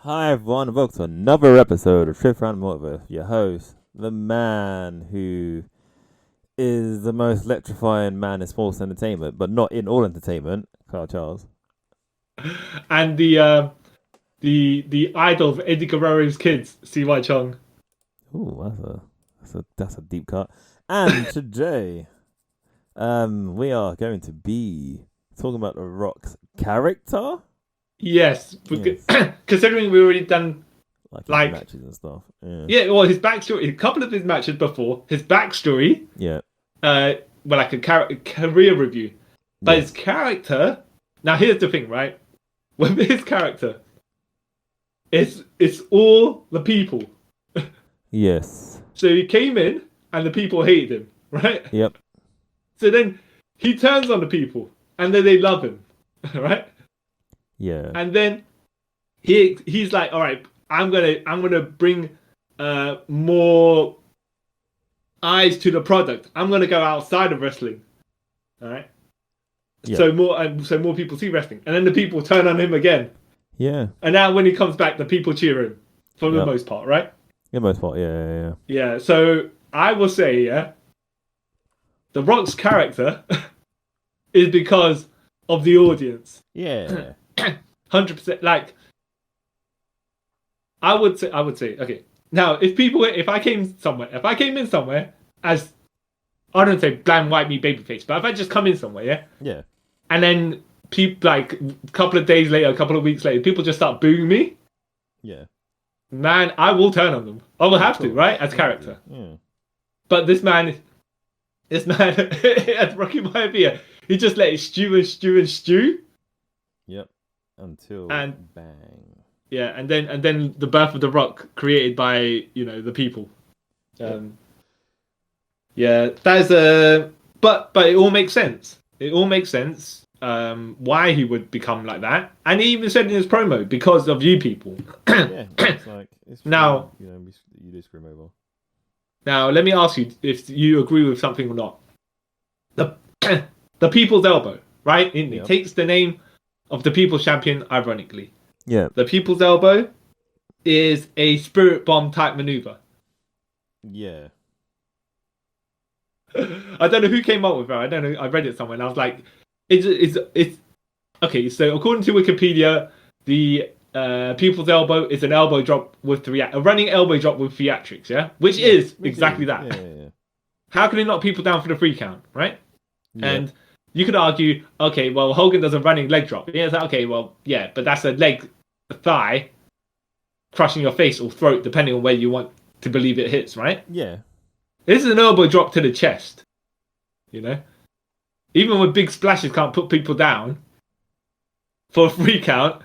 Hi everyone, and welcome to another episode of Trip Around the Multiverse. Your host, the man who is the most electrifying man in sports entertainment, but not in all entertainment, Carl Charles. And the idol of Eddie Guerrero's kids, CY Chung. Ooh, that's a deep cut. And today, we are going to be talking about The Rock's character. Yes, considering we already done like matches and stuff. well, his backstory, a couple of his matches before, his backstory, like a career review, but his character. Now here's the thing, right? With his character, it's all the people. Yes. So he came in and the people hated him, right? Yep. So then he turns on the people and then they love him, right? Yeah. And then he's like, all right, I'm gonna bring more eyes to the product. I'm gonna go outside of wrestling. All right. Yeah. So more people see wrestling, and then the people turn on him again. Yeah. And now when he comes back, the people cheer him for the most part, right? For the most part, yeah. Yeah. So I will say, The Rock's character is because of the audience. Yeah. 100%. Like, I would say, okay. Now, if I came in somewhere as, I don't say bland white meat babyface, but if I just come in somewhere, yeah, and then people, like, a couple of days later, a couple of weeks later, people just start booing me, man, I will turn on them. I will have to, right, as character. Yeah. But this man, at Rocky Maivia, he just let it stew and stew and stew. Yep. Until bang. Yeah, and then the birth of the Rock created by the people. Yeah, that's but it all makes sense. It all makes sense. Why he would become like that, and he even said in his promo, because of you people. Yeah, it's now you do scream over. Now let me ask you if you agree with something or not. The People's Elbow, right? He takes the name of the People's Champion, ironically. Yeah. The People's Elbow is a spirit bomb type maneuver. Yeah. I don't know who came up with it. I don't know. I read it somewhere and I was like, it's okay. So according to Wikipedia, the People's Elbow is an elbow drop with a running elbow drop with theatrics. Yeah, which is exactly that. Yeah. How can he knock people down for the 3 count, right? Yeah. And you could argue, okay, well, Hogan does a running leg drop. Yeah, it's like, okay, well, yeah, but that's a thigh crushing your face or throat, depending on where you want to believe it hits, right? Yeah. This is an elbow drop to the chest. Even with big splashes can't put people down for a 3 count.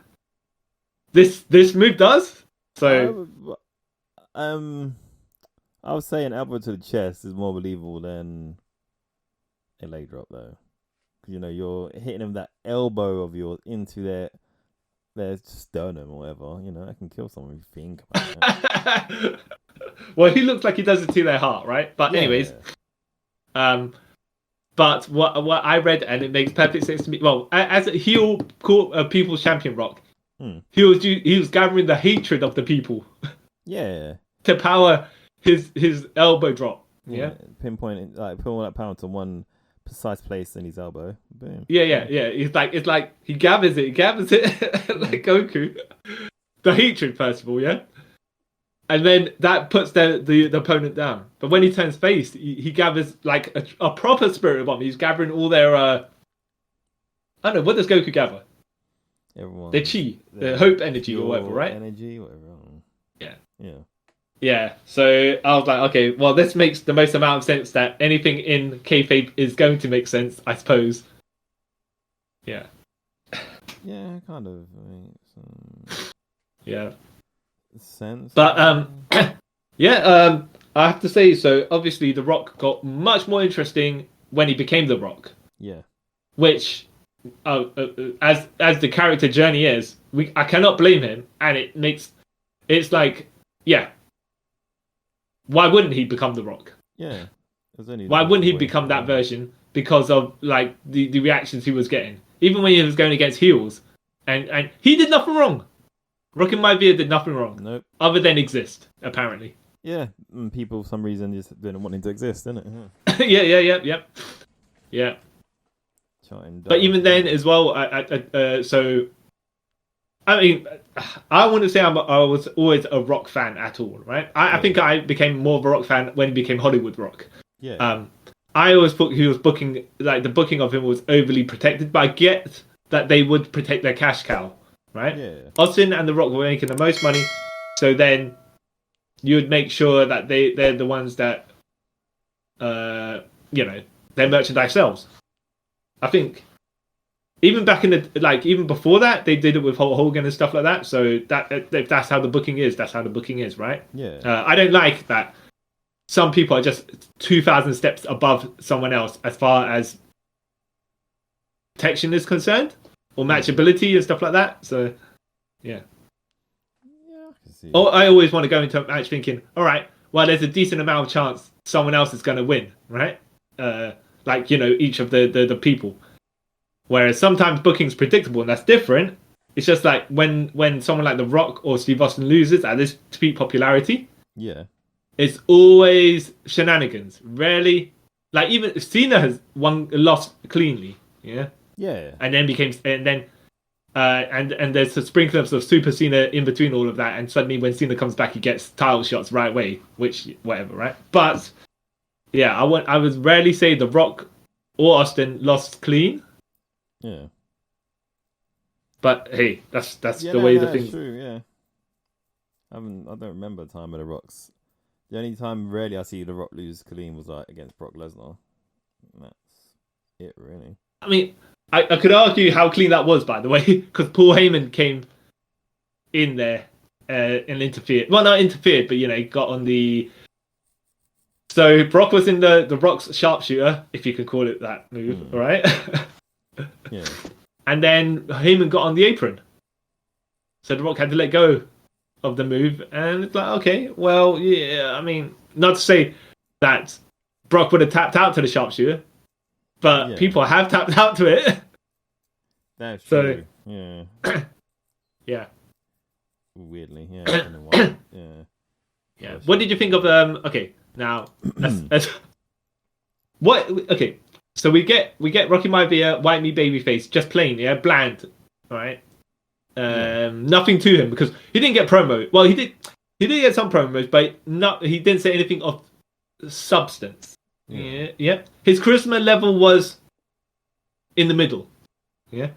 This move does. So, I would say an elbow to the chest is more believable than a leg drop, though. You're hitting them that elbow of yours into their sternum or whatever. That can kill someone if you think about it. Well, he looks like he does it to their heart, right? But anyways, but what I read, and it makes perfect sense to me. Well, as a heel, People's Champion Rock, he was gathering the hatred of the people. Yeah. To power his elbow drop. Yeah. Pinpointing, like putting all that power to one precise place in his elbow. Boom. Yeah. It's like he gathers it like Goku. The hatred, first of all, yeah. And then that puts the opponent down. But when he turns face, he gathers like a proper spirit bomb. He's gathering all their I don't know, what does Goku gather? Everyone. Their chi, their hope energy or whatever, right? Energy, whatever. Yeah. Yeah, so I was like, okay, well, this makes the most amount of sense that anything in kayfabe is going to make sense, I suppose. Yeah. Yeah, kind of. Yeah. Sense. But I have to say, so obviously The Rock got much more interesting when he became The Rock. Yeah. Which, as the character journey is, I cannot blame him, and it's like, yeah. Why wouldn't he become The Rock? Yeah. Why wouldn't he become that version? Because of like the reactions he was getting, even when he was going against heels, and he did nothing wrong. Rocky Maivia did nothing wrong, Nope. other than exist, apparently. Yeah, and people for some reason just didn't want him to exist, didn't it? Yeah. Chatting But even then, down. as well, so I mean, I wouldn't say I was always a Rock fan at all, right? I think I became more of a Rock fan when he became Hollywood Rock. Yeah. I always thought he was booking, like the booking of him was overly protected, but I get that they would protect their cash cow, right? Yeah. Austin and The Rock were making the most money, so then you would make sure that they're the ones that, their merchandise sells. I think even back in the even before that, they did it with Hulk Hogan and stuff like that. So if that's how the booking is, that's how the booking is, right? Yeah. I don't like that some people are just 2,000 steps above someone else as far as protection is concerned, or matchability and stuff like that. So, yeah. Yeah, I can see. Or I always want to go into a match thinking, all right, well, there's a decent amount of chance someone else is going to win, right? Each of the people. Whereas sometimes booking's predictable, and that's different. It's just like when someone like The Rock or Steve Austin loses at this peak popularity, Yeah. it's always shenanigans. Rarely, like even Cena has lost cleanly, yeah, Yeah. and then and there's a sprinkling of Super Cena in between all of that, and suddenly when Cena comes back, he gets title shots right away, which whatever, right? But yeah, I would rarely say The Rock or Austin lost clean. Yeah. But hey, that's the way the thing. True. Yeah. I don't remember a time with the Rocks. The only time rarely I see the Rock lose clean was like against Brock Lesnar. And that's it, really. I mean, I could argue how clean that was, by the way, because Paul Heyman came in there and interfered. Well, not interfered, but he got on the. So Brock was in the Rock's sharpshooter, if you could call it that move, right? Yeah. And then Heyman got on the apron, so the Rock had to let go of the move, and it's like, okay, well, yeah. I mean, not to say that Brock would have tapped out to the sharpshooter, but people have tapped out to it. That's true. Yeah. Yeah. Weirdly, yeah. I don't know why. Yeah. Yeah. What did you think of Okay, now what? Okay, so we get Rocky Maivia, white meat babyface, just plain, bland, right? Nothing to him because he didn't get promo. Well, he did get some promos, but he didn't say anything of substance. Yeah. His charisma level was in the middle. Yeah.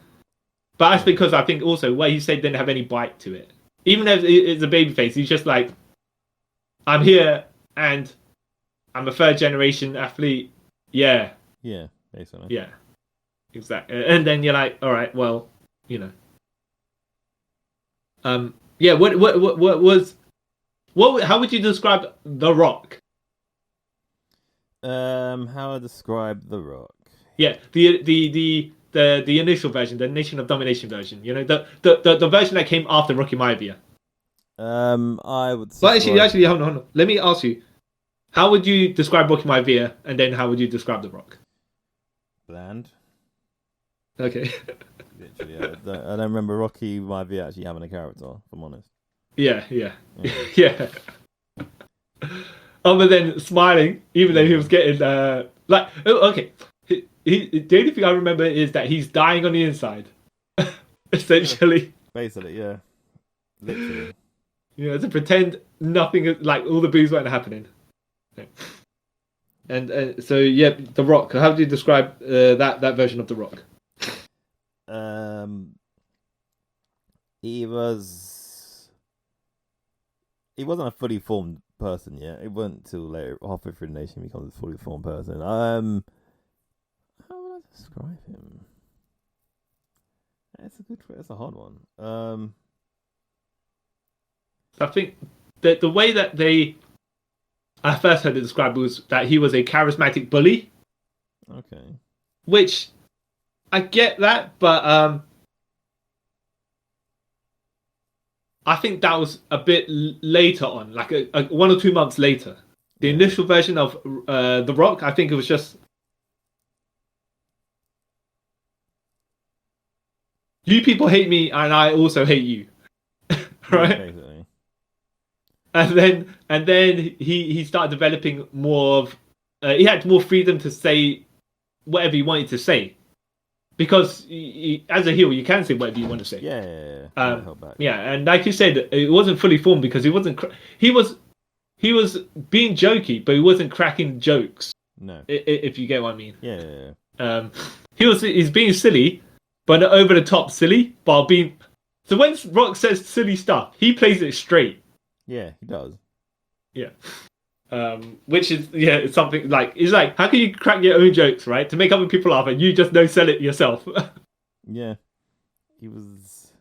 But that's because I think also what he said didn't have any bite to it. Even if it's a babyface, he's just like, I'm here and I'm a third generation athlete. Yeah. Yeah, basically. Yeah. Exactly. And then you're like, all right, well, yeah, how would you describe The Rock? How I describe The Rock? Yeah, the initial version, the Nation of Domination version. The version that came after Rocky Maivia. I would. Well, actually, hold on. Let me ask you, how would you describe Rocky Maivia, and then how would you describe The Rock? Bland. Okay. Literally, I don't remember Rocky Maivia actually having a character, if I'm honest. Yeah. Other than smiling, even though he was getting okay. The only thing I remember is that he's dying on the inside, essentially. Basically, yeah. Literally. To pretend nothing, like all the boos weren't happening. Yeah. And so, yeah, The Rock. How do you describe that version of The Rock? He wasn't a fully formed person yet. It wasn't till later, halfway through the nation, he becomes a fully formed person. How would I describe him? That's a hard one. I think the way that I first heard it described was that he was a charismatic bully. Okay. Which I get that, but I think that was a bit later on, like a 1 or 2 months later. The initial version of The Rock, I think it was just, you people hate me and I also hate you. right? Basically. And then he started developing more of he had more freedom to say whatever he wanted to say because as a heel you can say whatever you want to say. Yeah. Held back. Yeah, and like you said, it wasn't fully formed because he wasn't. He was being jokey, but he wasn't cracking jokes. No. If you get what I mean. Yeah. He's being silly, but not over the top silly, while being. So when Rock says silly stuff, he plays it straight. Yeah, he does. Yeah. Which is it's something like it's like how can you crack your own jokes, right? To make other people laugh and you just no sell it yourself. Yeah. He was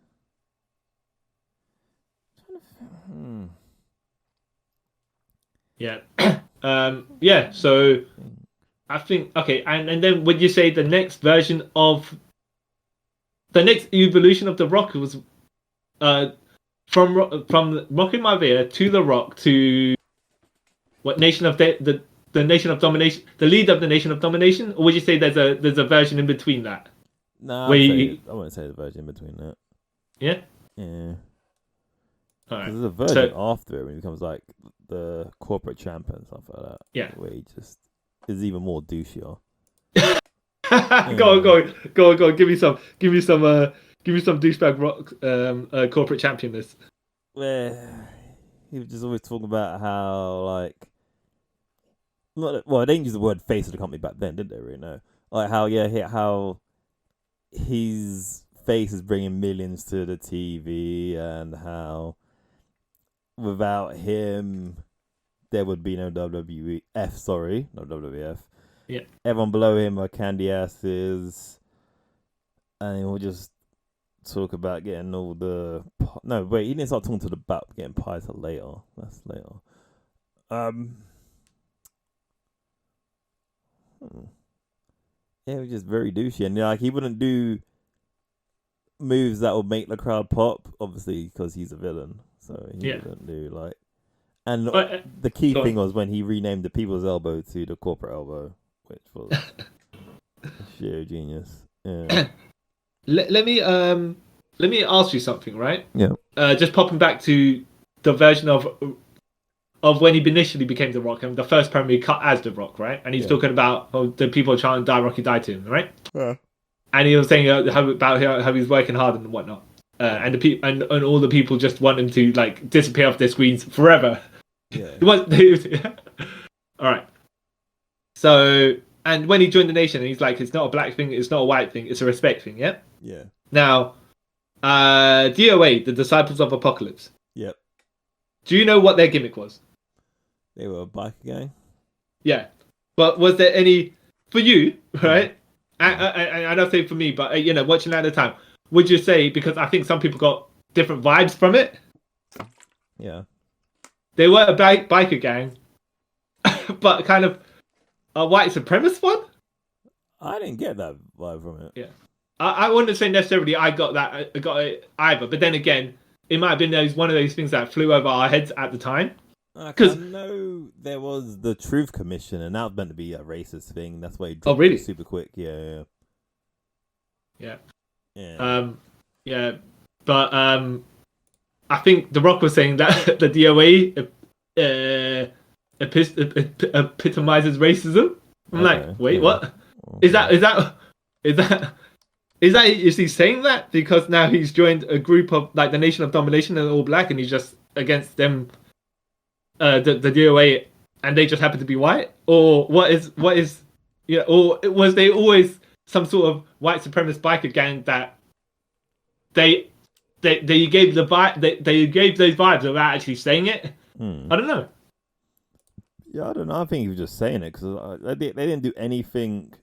Yeah. So I think okay, and then would you say the next version of the next evolution of the Rock was from Rocket Maivia to the Rock to what Nation of the Nation of Domination, the lead of the Nation of Domination, or would you say there's a version in between that? No, I wouldn't say the version in between that. Yeah. Yeah. All right. There's a version after it when he becomes like the corporate champ and stuff like that. Yeah. Where he just is even more douchier. Go on. Give me some douchebag Rock corporate champion list. Where he was just always talking about how like they didn't use the word face of the company back then, did they? Really? No. Like how his face is bringing millions to the TV, and how without him there would be no WWF. Sorry, no WWF. Yeah. Everyone below him are candy asses, and he'll just talk about getting all the. No, wait, he didn't start talking about getting pies till later. That's later. Yeah, it was just very douchey, and like he wouldn't do moves that would make the crowd pop, obviously because he's a villain. So he wouldn't do like. And the key thing was when he renamed the People's Elbow to the Corporate Elbow, which was sheer genius. Yeah. Let me ask you something, right? Yeah. Just popping back to the version of when he initially became the Rock and the first promo he cut as the Rock, right? And he's talking about the people trying to die Rocky died to him, right? Yeah. And he was saying how he's working hard and whatnot, and and all the people just want him to like disappear off their screens forever. Yeah. All right. So, and when he joined the Nation, he's like, it's not a black thing, it's not a white thing, it's a respect thing. Yeah. Yeah. Now, DOA, the Disciples of Apocalypse. Yep. Do you know what their gimmick was? They were a biker gang. Yeah, but was there any for you, right? I don't say for me, but watching at the time, would you say, because I think some people got different vibes from it? Yeah. They were a biker gang, but kind of a white supremacist one. I didn't get that vibe from it. Yeah, I wouldn't say necessarily I got it either, but then again, it might have been one of those things that flew over our heads at the time. Because I know there was the Truth Commission, and that was meant to be a racist thing. That's why he dropped really? it super quick. Yeah. Yeah. But I think The Rock was saying that the DOA epitomizes racism. I'm like, wait, what? Okay. Is he saying that because now he's joined a group of like the Nation of Domination and all black, and he's just against them? The DOA, and they just happen to be white, or what is or was they always some sort of white supremacist biker gang that they gave the vibe, they gave those vibes without actually saying it? I don't know. Yeah, I don't know. I think he was just saying it because they didn't do anything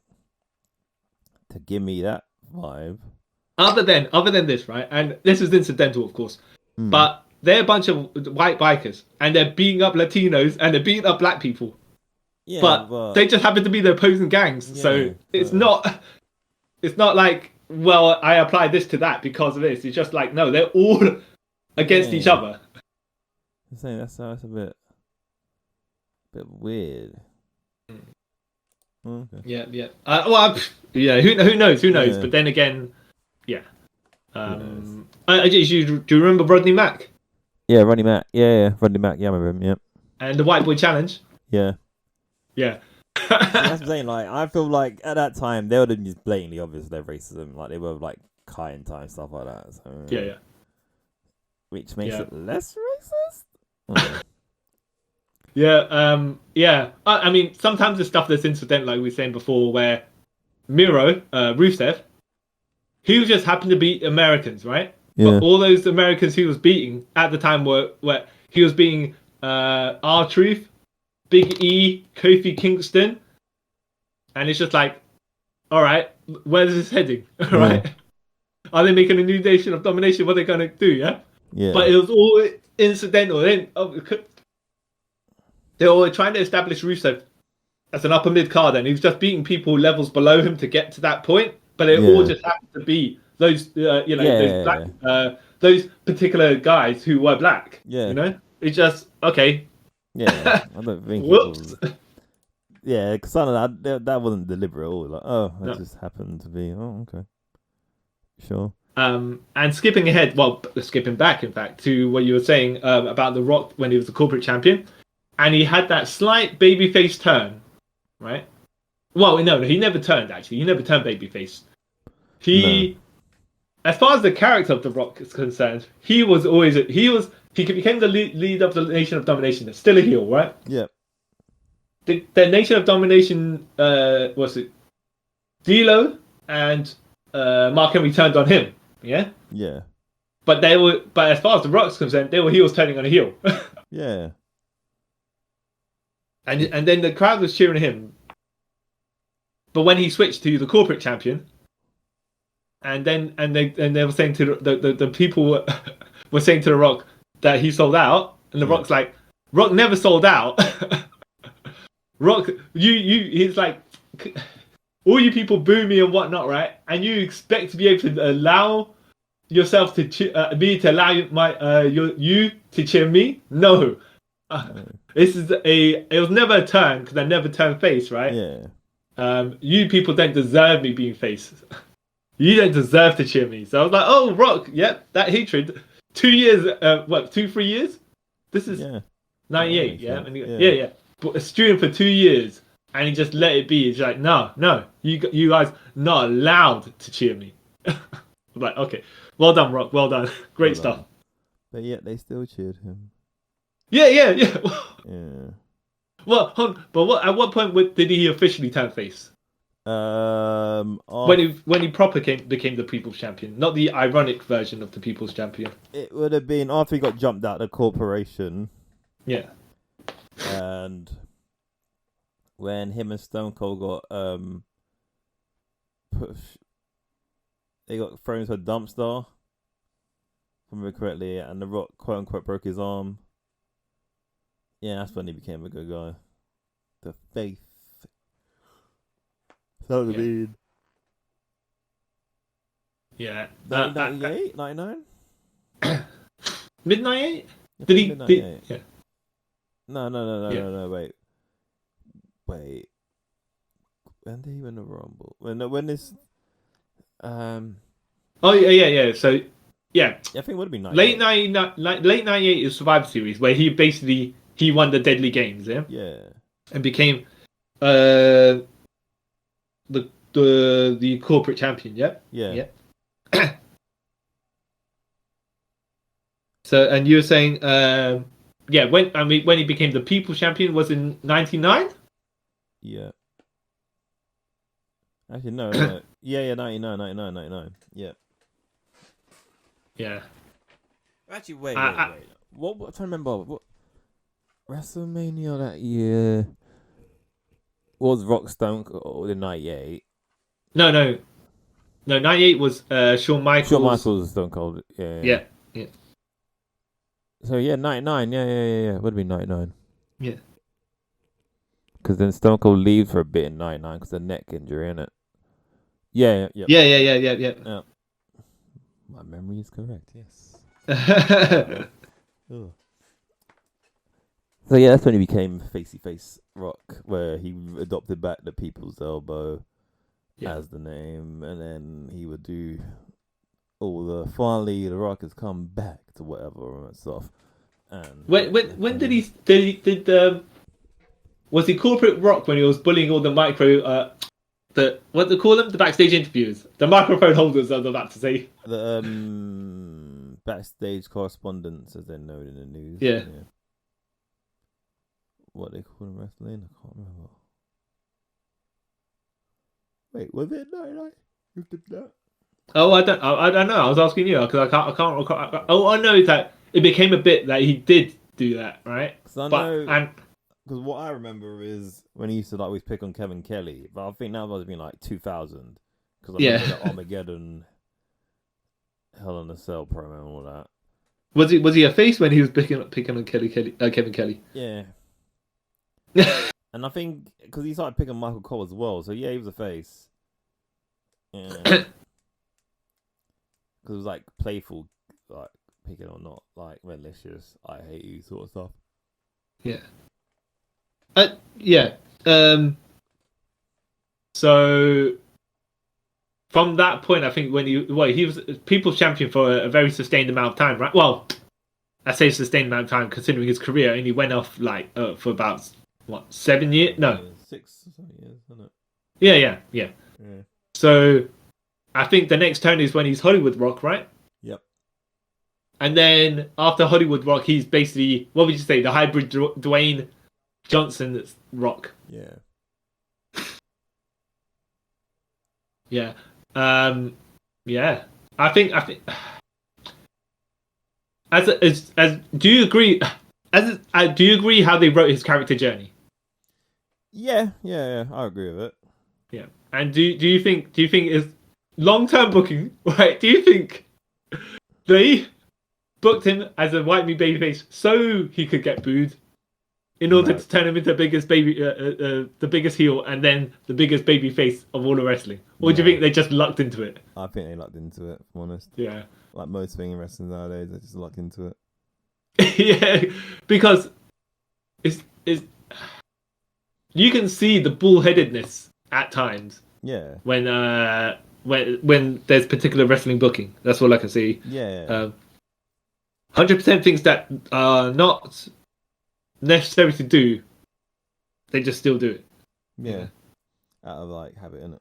to give me that vibe. Other than this, right? And this is incidental, of course, but they're a bunch of white bikers, and they're beating up Latinos, and they're beating up black people. Yeah, but they just happen to be the opposing gangs, so it's not like, well, I applied this to that because of this. It's just like, no, they're all against each other. I'm saying that's a bit weird. Okay. Yeah. Who knows? Yeah. But then again, yeah. Do you remember Rodney Mack? Yeah, Rodney Mack. Yeah, Rodney Mack. Yeah, I remember him. Yeah, And the White Boy Challenge. yeah. Yeah. See, that's what I'm saying. Like, I feel like at that time they would have just blatantly obvious their racism. Like, they were like kite time stuff like that. So, Yeah. which makes Yeah. it less racist. Mm. Yeah. I mean, sometimes the stuff that's incidental, like we were saying before, where Miro, Rusev, he was just happened to beat Americans, right? Yeah, But all those Americans he was beating at the time were he was beating R-Truth, Big E, Kofi Kingston, and it's just like, all right, where's this heading? All right, are they making a new nation of domination? What are they gonna do? Yeah, yeah, but it was all incidental. They were trying to establish Rusev as an upper mid card, and he was just beating people levels below him to get to that point. But it all yeah, just happened to be those, those black, yeah, those particular guys who were black. yeah, You know, it's just okay. yeah. I don't think it Whoops. was. Yeah, because that wasn't deliberate at all. Like, oh, that No. just happened to be. Oh, okay, sure. And skipping ahead, well, skipping back, in fact, to what you were saying about The Rock when he was the corporate champion, and he had that slight babyface turn, right? Well, no, he never turned. Actually, he never turned babyface. As far as the character of The Rock is concerned, he became the lead of the Nation of Domination. It's still a heel, right? Yeah, The Nation of Domination was it D'Lo and Mark Henry turned on him, yeah. yeah, But as far as The Rock's concerned, they were heels turning on a heel, yeah, and then the crowd was cheering him. But when he switched to the corporate champion, and they were saying to the people were saying to The Rock that he sold out, and The Rock's like, Rock never sold out. Rock, he's like, all you people boo me and whatnot, right? And you expect to be able to allow yourself to me to allow you to cheer me? No. It was never a turn because I never turned face, right? yeah. You people don't deserve me being face. You don't deserve to cheer me. So I was like, oh, Rock, yep, that hatred. 2 years, 3 years? This is 98, yeah? Yeah. But stewing for 2 years, and he just let it be. He's like, no, you guys not allowed to cheer me. I'm like, okay, well done, Rock, well done, great stuff. But yet they still cheered him. Yeah. Yeah. Well, at what point did he officially turn face? When he proper became the People's Champion, not the ironic version of the People's Champion. It would have been after he got jumped out of the corporation. Yeah. And when him and Stone Cold got they got thrown into a dumpster, if I remember correctly, and The Rock quote unquote broke his arm. Yeah, that's when he became a good guy. The faith. That would have been. Yeah. 98? 99? Mid 98? Did he? Yeah. No, wait. When did he win the Rumble? When this. Oh, yeah. So, yeah. I think it would have been 98. Late 98 is Survivor Series, where he won the Deadly Games, yeah? Yeah. And became the corporate champion, yeah? Yeah. So, and you were saying, when he became the People's Champion was in 99? Yeah. Actually, no. Yeah, 99. Yeah. Yeah. Actually, wait. What? I'm trying to remember. What WrestleMania that year was Rock Stone Cold in 98? No. 98 was Shawn Michaels. Shawn Michaels was Stone Cold. Yeah. So 99. Yeah. Would have been 99. Yeah. Because then Stone Cold leaves for a bit in 99 because of neck injury, innit? Yeah. Yeah. My memory is correct. Yes. So yeah, that's when he became Facey Face Rock, where he adopted back the People's Elbow as the name, and then he would do all finally The Rock has come back to whatever and stuff. And when did was he corporate rock when he was bullying all the what they call them, the backstage interviews, the microphone holders? I was about to say the backstage correspondents, as they're known in the news. Yeah. What they call them wrestling? I can't remember. Wait, was it 99? Who did that? Oh, I don't know. I was asking you because I can't recall. Oh, I know that it became a bit that he did do that, right? Because what I remember is when he used to like always pick on Kevin Kelly, but I think that must have been like 2000 because I remember the Armageddon, Hell in a Cell promo and all that. Was he a face when he was picking on Kevin Kelly? Yeah. And I think because he started picking Michael Cole as well, so yeah, he was a face. Yeah. Because it was like playful, like picking or not, like malicious, I hate you sort of stuff. Yeah. Yeah. So from that point, I think when he was People's Champion for a very sustained amount of time, right? Well, I say sustained amount of time considering his career, and he went off like for about 7 years? No, 6 or 7 years, isn't it? Yeah. So I think the next turn is when he's Hollywood Rock, right? Yep. And then after Hollywood Rock, he's basically, what would you say, the hybrid Dwayne Johnson Rock? Yeah. Yeah. Yeah. I think. Do you agree? Do you agree how they wrote his character journey? Yeah. I agree with it. Yeah. And do you think it's long-term booking? Right? Do you think they booked him as a white meat babyface so he could get booed in order to turn him into the biggest heel and then the biggest baby face of all of wrestling? Or do you think they just lucked into it? I think they lucked into it, if I'm honest. Yeah. Like most things in wrestling nowadays, they just luck into it. Yeah, because it's you can see the bullheadedness at times. Yeah. When there's particular wrestling booking, that's all I can see. Yeah. 100% things that are not necessary to do, they just still do it. Yeah. Out of like habit, innit?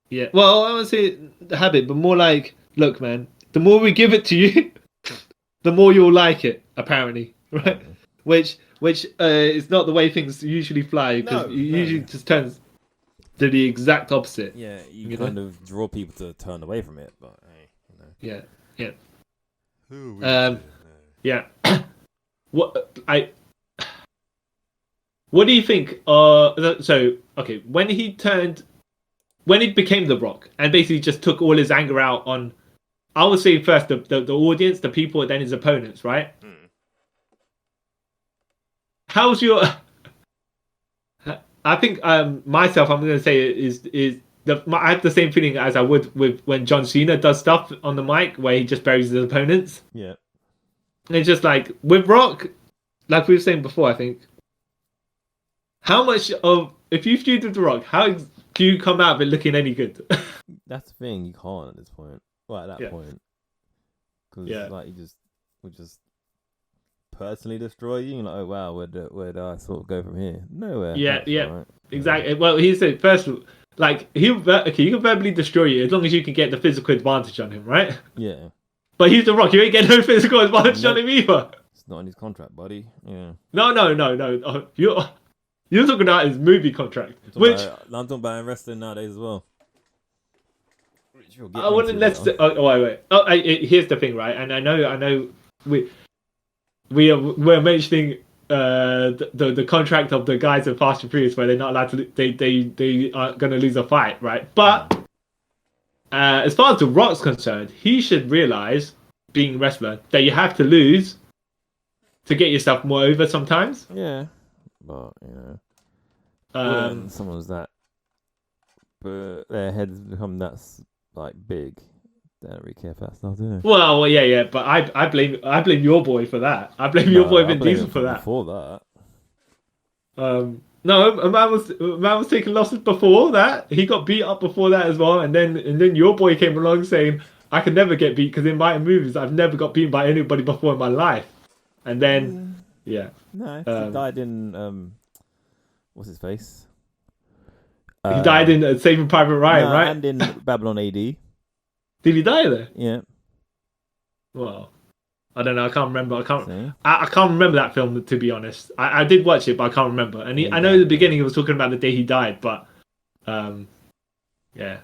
Yeah. Well, I would say the habit, but more like, look, man, the more we give it to you, the more you'll like it. Apparently, right? Which is not the way things usually fly, because it usually just turns to the exact opposite. Yeah, you kind of draw people to turn away from it, but hey, Yeah. Yeah. What do you think? So okay, when he became The Rock and basically just took all his anger out on, I would say first the audience, the people, and then his opponents, right? How's your? I think myself, I'm going to say I have the same feeling as I would with when John Cena does stuff on the mic where he just buries his opponents. Yeah. And it's just like with Rock, like we were saying before, I think. How much of, if you feud with The Rock, how do you come out of it looking any good? That's the thing, you can't at this point. Well, at that point. Because like you would just personally destroy you. You're like, oh wow, where do I sort of go from here? Nowhere. Yeah, right. Exactly. Well, he said first, like he can verbally destroy you as long as you can get the physical advantage on him, right? Yeah. But he's The Rock. You ain't getting no physical advantage on him either. It's not in his contract, buddy. Yeah. No. You're talking about his movie contract, I'm talking about in wrestling nowadays as well. I wouldn't necessarily. Oh, wait. Here's the thing, right? And I know, we're mentioning the contract of the guys in Fast and Furious where they're not allowed to. They are going to lose a fight, right? But as far as The Rock's concerned, he should realize, being a wrestler, that you have to lose to get yourself more over sometimes. Yeah. But when someone's that, but their head's become that like big, they don't really care for that stuff, do they? Well, yeah. But I blame your boy for that. I blame your boy Vin Diesel for that. Before that. No, a man was taking losses before that. He got beat up before that as well, and then your boy came along saying, "I can never get beat because in my movies I've never got beaten by anybody before in my life." And then, yeah, No, 'cause he died in what's his face? he died in Saving Private Ryan, No, right? and in Babylon AD. Did he die there? Yeah. Well, I don't know. I can't remember. See? I can't remember that film, to be honest. I did watch it, but I can't remember. And Yeah, I know at the beginning he was talking about the day he died, but yeah,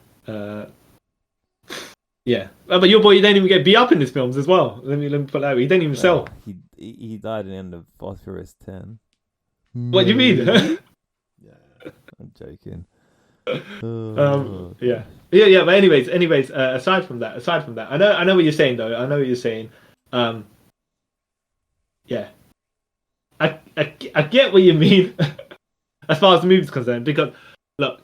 yeah. But your boy, he didn't even get beat up in his films as well. Let me put that. He didn't even sell. He died in the end of Fast Furious 10. What do you mean? Yeah, I'm joking. Yeah. But anyways. Aside from that, I know what you're saying though. I know what you're saying. Yeah. I get what you mean as far as the movie's concerned, because look,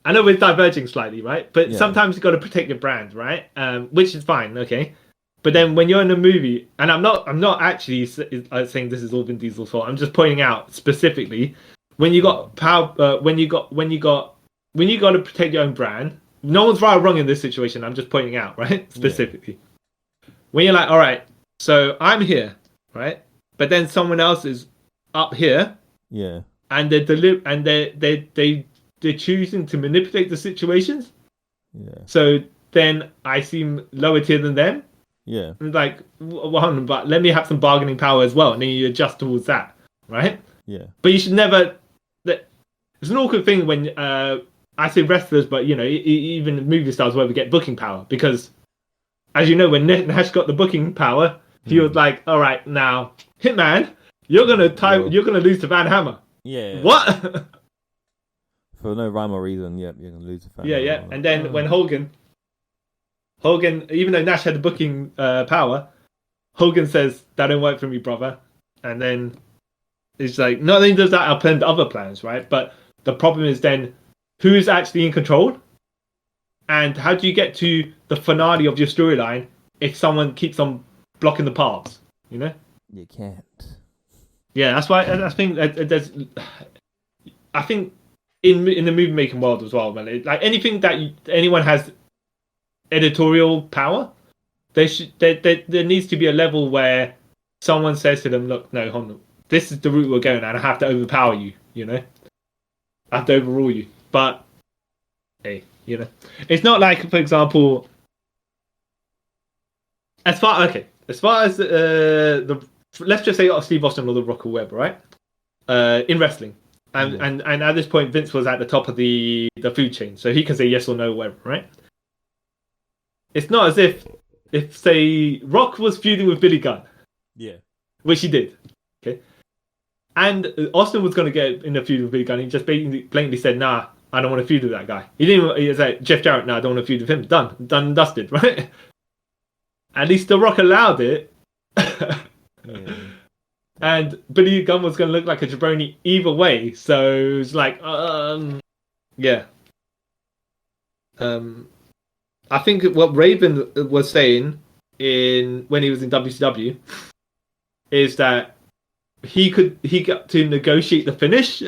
I know we're diverging slightly, right? But sometimes you've got to protect your brand, right? Which is fine, okay. But then when you're in a movie, and I'm not actually saying this is all Vin Diesel's fault. I'm just pointing out specifically when you got power, when you got to protect your own brand. No one's right or wrong in this situation. I'm just pointing out, right? Specifically, when you're like, all right, so I'm here, right? But then someone else is up here, and they're choosing to manipulate the situations. Yeah. So then I seem lower tier than them. Yeah. Like, but let me have some bargaining power as well, and then you adjust towards that, right? Yeah. But you should never. It's an awkward thing when I say wrestlers, but you know, even movie stars where we get booking power, because, as you know, when Nash got the booking power, he was like, "All right, now, Hitman, you're gonna lose to Van Hammer." Yeah. What? For no rhyme or reason, you're gonna lose to Van Hammer. Yeah. And then when Hogan, even though Nash had the booking power, Hogan says, "That don't work for me, brother." And then it's like, not only does that upend other plans, right? But the problem is then, who's actually in control? And how do you get to the finale of your storyline if someone keeps on blocking the paths? You know? You can't. Yeah, that's why I think there's. I think in the movie making world as well, man. Like anything that anyone has editorial power, there needs to be a level where someone says to them, "Look, no, hold on. This is the route we're going, and I have to overpower you. You know, I have to overrule you." But hey, you know, it's not like, for example, as far as the let's just say Steve Austin or The Rock or whatever, right? In wrestling, and at this point, Vince was at the top of the food chain, so he can say yes or no, or whatever, right? It's not as if say Rock was feuding with Billy Gunn, which he did, okay, and Austin was going to get in a feud with Billy Gunn. He just blatantly said, "Nah, I don't want to feud with that guy." He didn't. He was like, Jeff Jarrett, "Nah, I don't want to feud with him." Done and dusted, right? At least The Rock allowed it. And Billy Gunn was going to look like a jabroni either way, so it's like, yeah. I think what Raven was saying when he was in WCW is that he got to negotiate the finish.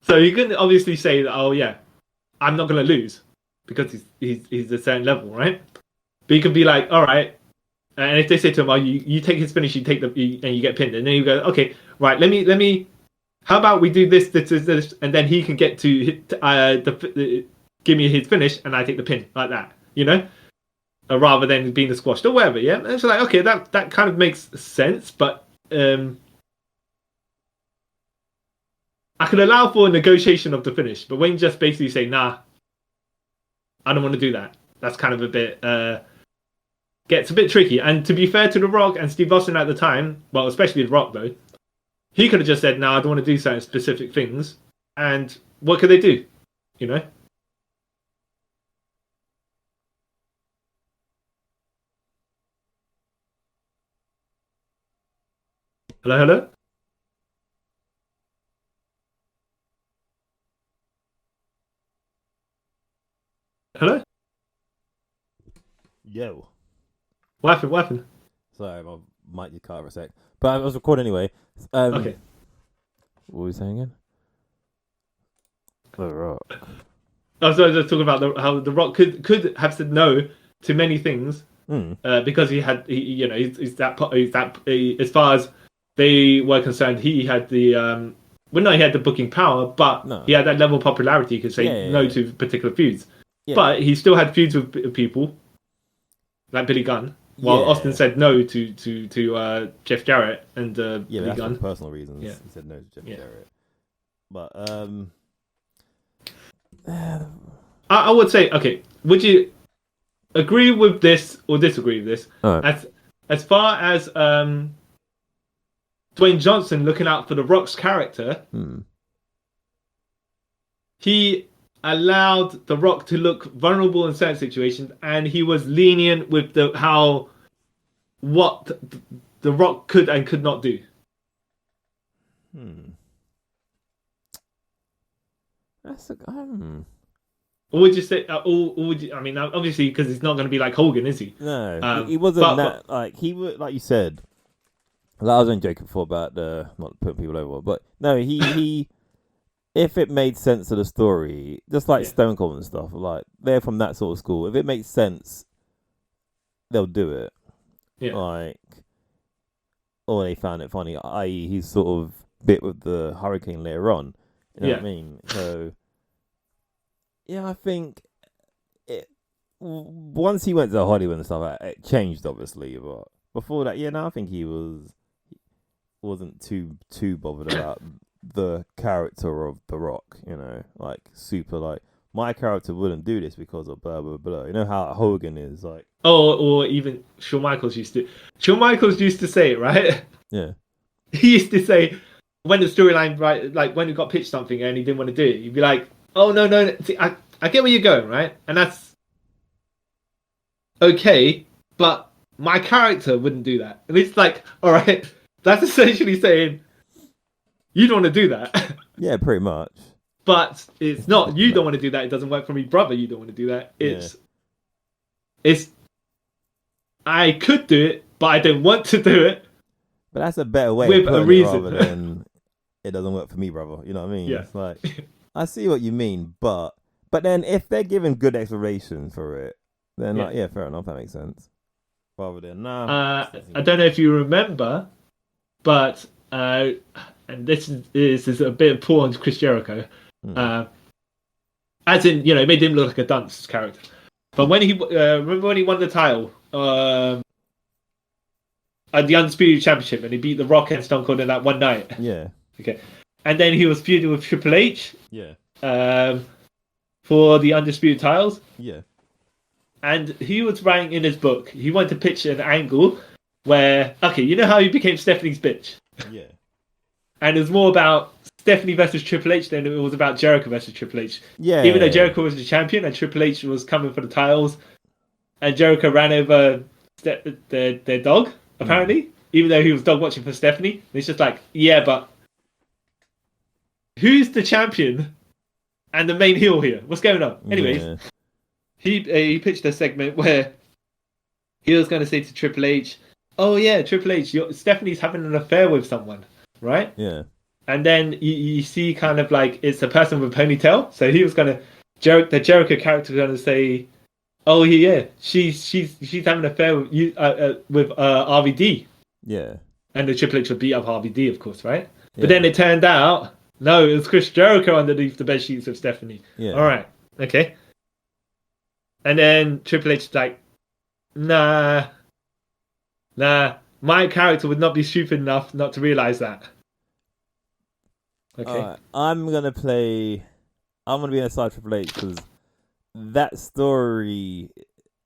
So he couldn't obviously say that, "Oh yeah, I'm not going to lose," because he's a certain level, right? But he could be like, "All right," and if they say to him, "Oh, you take his finish, and you get pinned," and then you go, "Okay, right, let me. How about we do this, and then he can get to give me his finish, and I take the pin like that, you know, rather than being the squashed or whatever." Yeah, and it's like, okay, that kind of makes sense, but I could allow for a negotiation of the finish, but when you just basically say, "Nah, I don't want to do that," that's kind of a bit gets a bit tricky. And to be fair to The Rock and Steve Austin at the time, well, especially The Rock though, he could have just said, "No, I don't want to do certain specific things." And what could they do? You know? Hello? Hello? Yo. What happened? Sorry, I might just cut for a sec. But I was recording anyway. Okay. What were we saying again? The Rock. I was just talking about how The Rock could have said no to many things, because as far as they were concerned, he had the he had the booking power, but he had that level of popularity. He could say no to particular feuds, but he still had feuds with people like Billy Gunn. While Austin said no to Jeff Jarrett and Billy that's Gunn. for personal reasons. Yeah. He said no to Jeff Jarrett. But I would say, okay, would you agree with this or disagree with this? Right. As far as Dwayne Johnson looking out for The Rock's character, he allowed The Rock to look vulnerable in certain situations, and he was lenient with what The Rock could and could not do. That's Or would you say? Or would you? I mean, obviously, because he's not going to be like Hogan, is he? No, he wasn't like he would. Like you said, I was only joking before about not putting people over, but no, he if it made sense to the story, just like Stone Cold and stuff, like they're from that sort of school. If it makes sense, they'll do it. Yeah. Like, or they found it funny, i.e., he's sort of bit with the hurricane later on. You know what I mean? So, yeah, I think once he went to Hollywood and stuff, it changed obviously. But before that, I think he wasn't too bothered about the character of The Rock. Like super like my character wouldn't do this because of blah blah blah. You know how Hogan is like. Or even Shawn Michaels used to say it, right? Yeah. He used to say when the storyline, right, like when he got pitched something and he didn't want to do it, he'd be like, "Oh no, see, I get where you're going, right?" And that's okay, but my character wouldn't do that. And it's like, all right, that's essentially saying you don't want to do that. Yeah, pretty much. But it's not you don't want to do that. It doesn't work for me, brother. You don't want to do that. It's I could do it, but I don't want to do it. But that's a better way with a reason rather than it doesn't work for me, brother. You know what I mean? Yeah. It's like I see what you mean, but then if they're giving good explanation for it, then fair enough, that makes sense. Rather than I don't know if you remember, but and this is a bit poor on Chris Jericho. As in, it made him look like a dunce character. But when he remember when he won the title at the Undisputed Championship and he beat The Rock and Stone Cold in that one night. Yeah. Okay. And then he was feuding with Triple H. Yeah. For the Undisputed titles. Yeah. And he was writing in his book, he wanted to pitch an angle where, okay, you know how he became Stephanie's bitch? Yeah. And it was more about Stephanie versus Triple H than it was about Jericho versus Triple H. Yeah. Even though Jericho was the champion and Triple H was coming for the titles, and Jericho ran over their dog, apparently, even though he was dog watching for Stephanie. And it's just like, yeah, but who's the champion and the main heel here? What's going on? Anyways, he pitched a segment where he was going to say to Triple H, "Oh yeah, Triple H, Stephanie's having an affair with someone, right?" Yeah. And then you see kind of like it's a person with a ponytail. So he was going to the Jericho character was going to say, "Oh yeah, she's having an affair with you with RVD." Yeah. And the Triple H would beat up RVD, of course, right? Yeah. But then it turned out no, it was Chris Jericho underneath the bed sheets of Stephanie. Yeah. All right. Okay. And then Triple H is like, nah, my character would not be stupid enough not to realize that. Okay. I'm gonna be on the side of Triple H because that story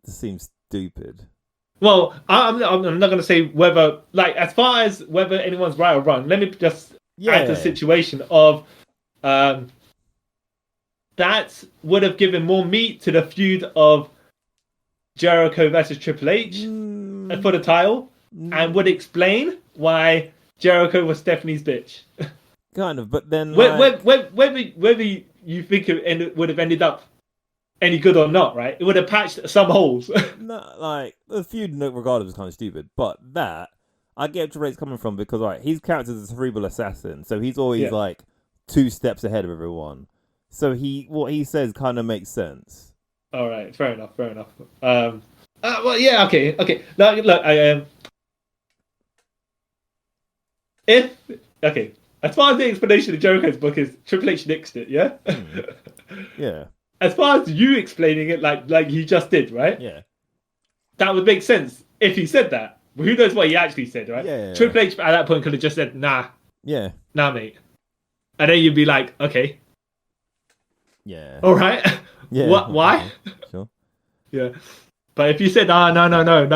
seems stupid. Well, I'm not going to say whether, like, as far as whether anyone's right or wrong, let me just add to the situation of that would have given more meat to the feud of Jericho versus Triple H for the title and would explain why Jericho was Stephanie's bitch. Kind of, but then whether you think it would have ended up any good or not, right? It would have patched some holes. No, like the feud, regardless, is kind of stupid. But that I get where it's coming from because, his character is a cerebral assassin, so he's always like 2 steps ahead of everyone. So what he says kind of makes sense. All right, fair enough. Well, yeah, okay. Look, if okay, as far as the explanation of Jericho's book is, Triple H nixed it, yeah. Yeah. As far as you explaining it, like he just did, right? Yeah. That would make sense if he said that. But who knows what he actually said, right? Yeah. Triple H at that point could have just said, "Nah, Yeah. nah, mate," and then you'd be like, "Okay, Yeah. all right, Yeah. what? Why?" Okay. Sure. Yeah. But if you said, "Ah, no,"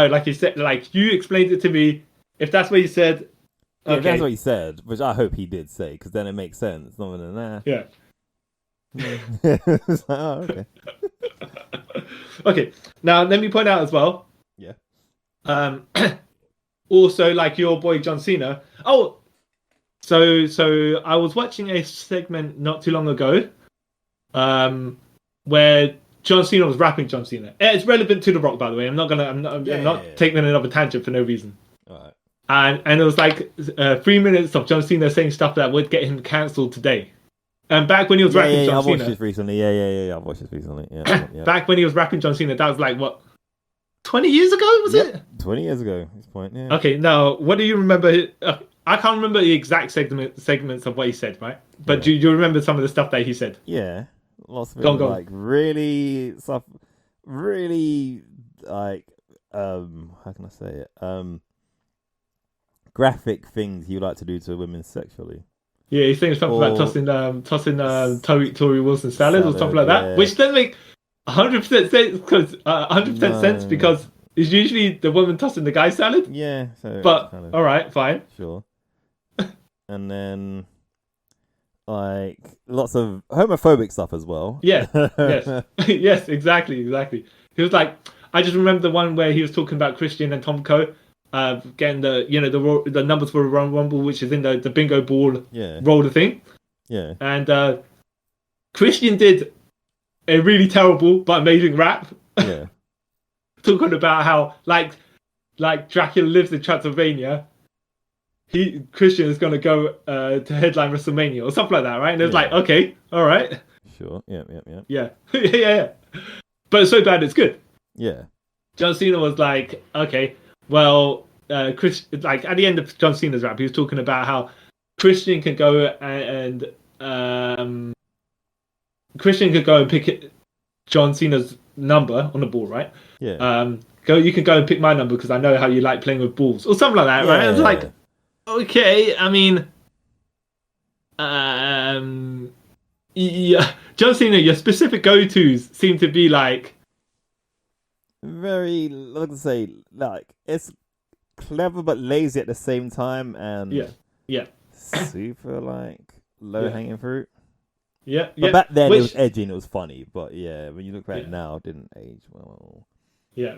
like you said, like you explained it to me. If that's what you said, Yeah, that's what okay, he said, which I hope he did say, because then it makes sense. Not than that. yeah. It's like, oh, okay. Okay. Now let me point out as well. Yeah. Um, also, like your boy John Cena. Oh, so I was watching a segment not too long ago, where John Cena was rapping John Cena. It's relevant to The Rock, by the way. I'm not taking another tangent for no reason. All right. And it was like 3 minutes of John Cena saying stuff that would get him cancelled today. And back when he was rapping John I've Cena, watched this recently. Yeah. I've watched this recently. Yeah. back when he was rapping John Cena, that was like what 20 years ago, was it? 20 years ago at this point, yeah. Okay, now what do you remember? I can't remember the exact segments of what he said, right? But do you remember some of the stuff that he said? Yeah. Lots of it Go on, was go on. like really stuff, really like, how can I say it? Graphic things you like to do to women sexually. Yeah, he's saying something about tossing Tory Wilson salad or something like that, which doesn't make 100% sense because 100% sense because it's usually the woman tossing the guy salad. Yeah, so but all right, fine, sure. And then like lots of homophobic stuff as well. Yeah, yes, yes, exactly. He was like, I just remember the one where he was talking about Christian and Tom Coe. Getting the numbers for a Rumble, which is in the bingo ball roller thing. Yeah. And Christian did a really terrible but amazing rap. Yeah. Talking about how like Dracula lives in Transylvania. Christian is gonna go to headline WrestleMania or something like that, right? And it's like, okay, all right. Sure. Yeah. Yeah. But it's so bad it's good. Yeah. John Cena was like, okay. Well, Chris, like at the end of John Cena's rap, he was talking about how Christian can go and Christian could go and pick John Cena's number on the ball, right? Yeah. You can go and pick my number because I know how you like playing with balls or something like that, right? It's like, okay, I mean, yeah, John Cena, your specific go-tos seem to be like. Very, like I say, like it's clever but lazy at the same time, and yeah, super like low hanging fruit. Yeah. But back then it was edgy and it was funny. But yeah, when you look back now, it didn't age well. Yeah.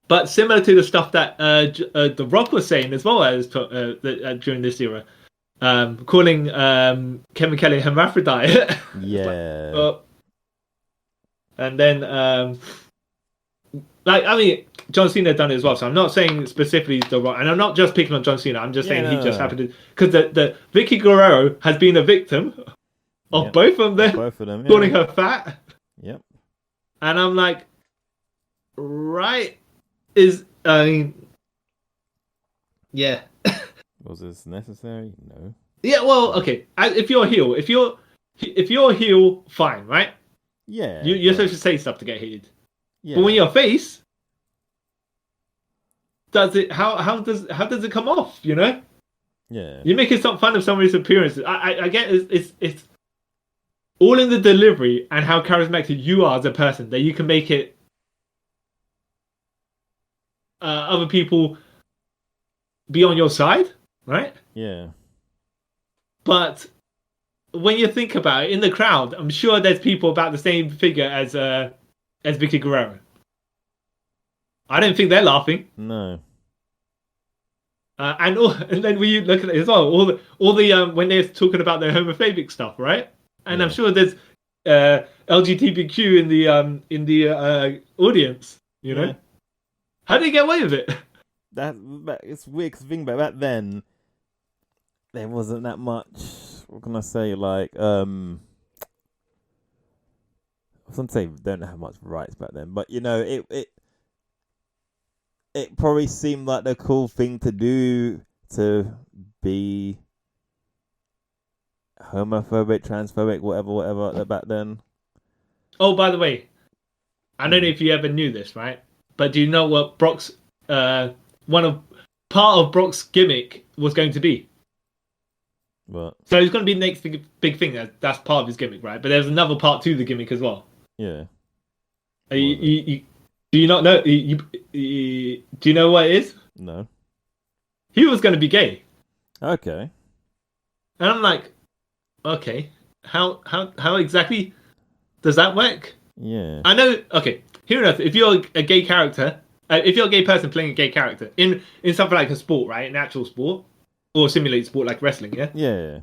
But similar to the stuff that The Rock was saying as well as during this era, calling Kevin Kelly hermaphrodite. Yeah. And then, John Cena done it as well. So I'm not saying specifically The Rock, and I'm not just picking on John Cena. I'm just saying he just happened to, because the Vicky Guerrero has been a victim of both of them, calling her fat. Yep. And I'm like, right? Yeah. Was this necessary? No. Yeah. Well, okay. If you're a heel, fine, right? Yeah. You're supposed to say stuff to get hated. Yeah. But when you're a face, does it? How does it come off? You know? Yeah. You're making some fun of somebody's appearances. I get it's all in the delivery and how charismatic you are as a person that you can make it. Other people be on your side, right? Yeah. But when you think about it, in the crowd, I'm sure there's people about the same figure as Vicky Guerrero. I don't think they're laughing. No. And then when you look at it as well, all the when they're talking about their homophobic stuff, right? And I'm sure there's LGBTQ in the audience. You know, how do you get away with it? It's weird because think about back then, there wasn't that much. What can I say? Like some say don't have much rights back then, but it probably seemed like the cool thing to do to be homophobic, transphobic, whatever back then. Oh, by the way, I don't know if you ever knew this, right? But do you know what Brock's part of Brock's gimmick was going to be? What? So it's going to be the next big thing. That's part of his gimmick, right? But there's another part to the gimmick as well. Yeah. Do you not know? Do you know what it is? No. He was going to be gay. Okay. And I'm like, okay, how exactly does that work? Yeah. I know. Okay, here enough. If you're a gay character, if you're a gay person playing a gay character in something like a sport, right, an actual sport or simulated sport like wrestling, yeah. Yeah.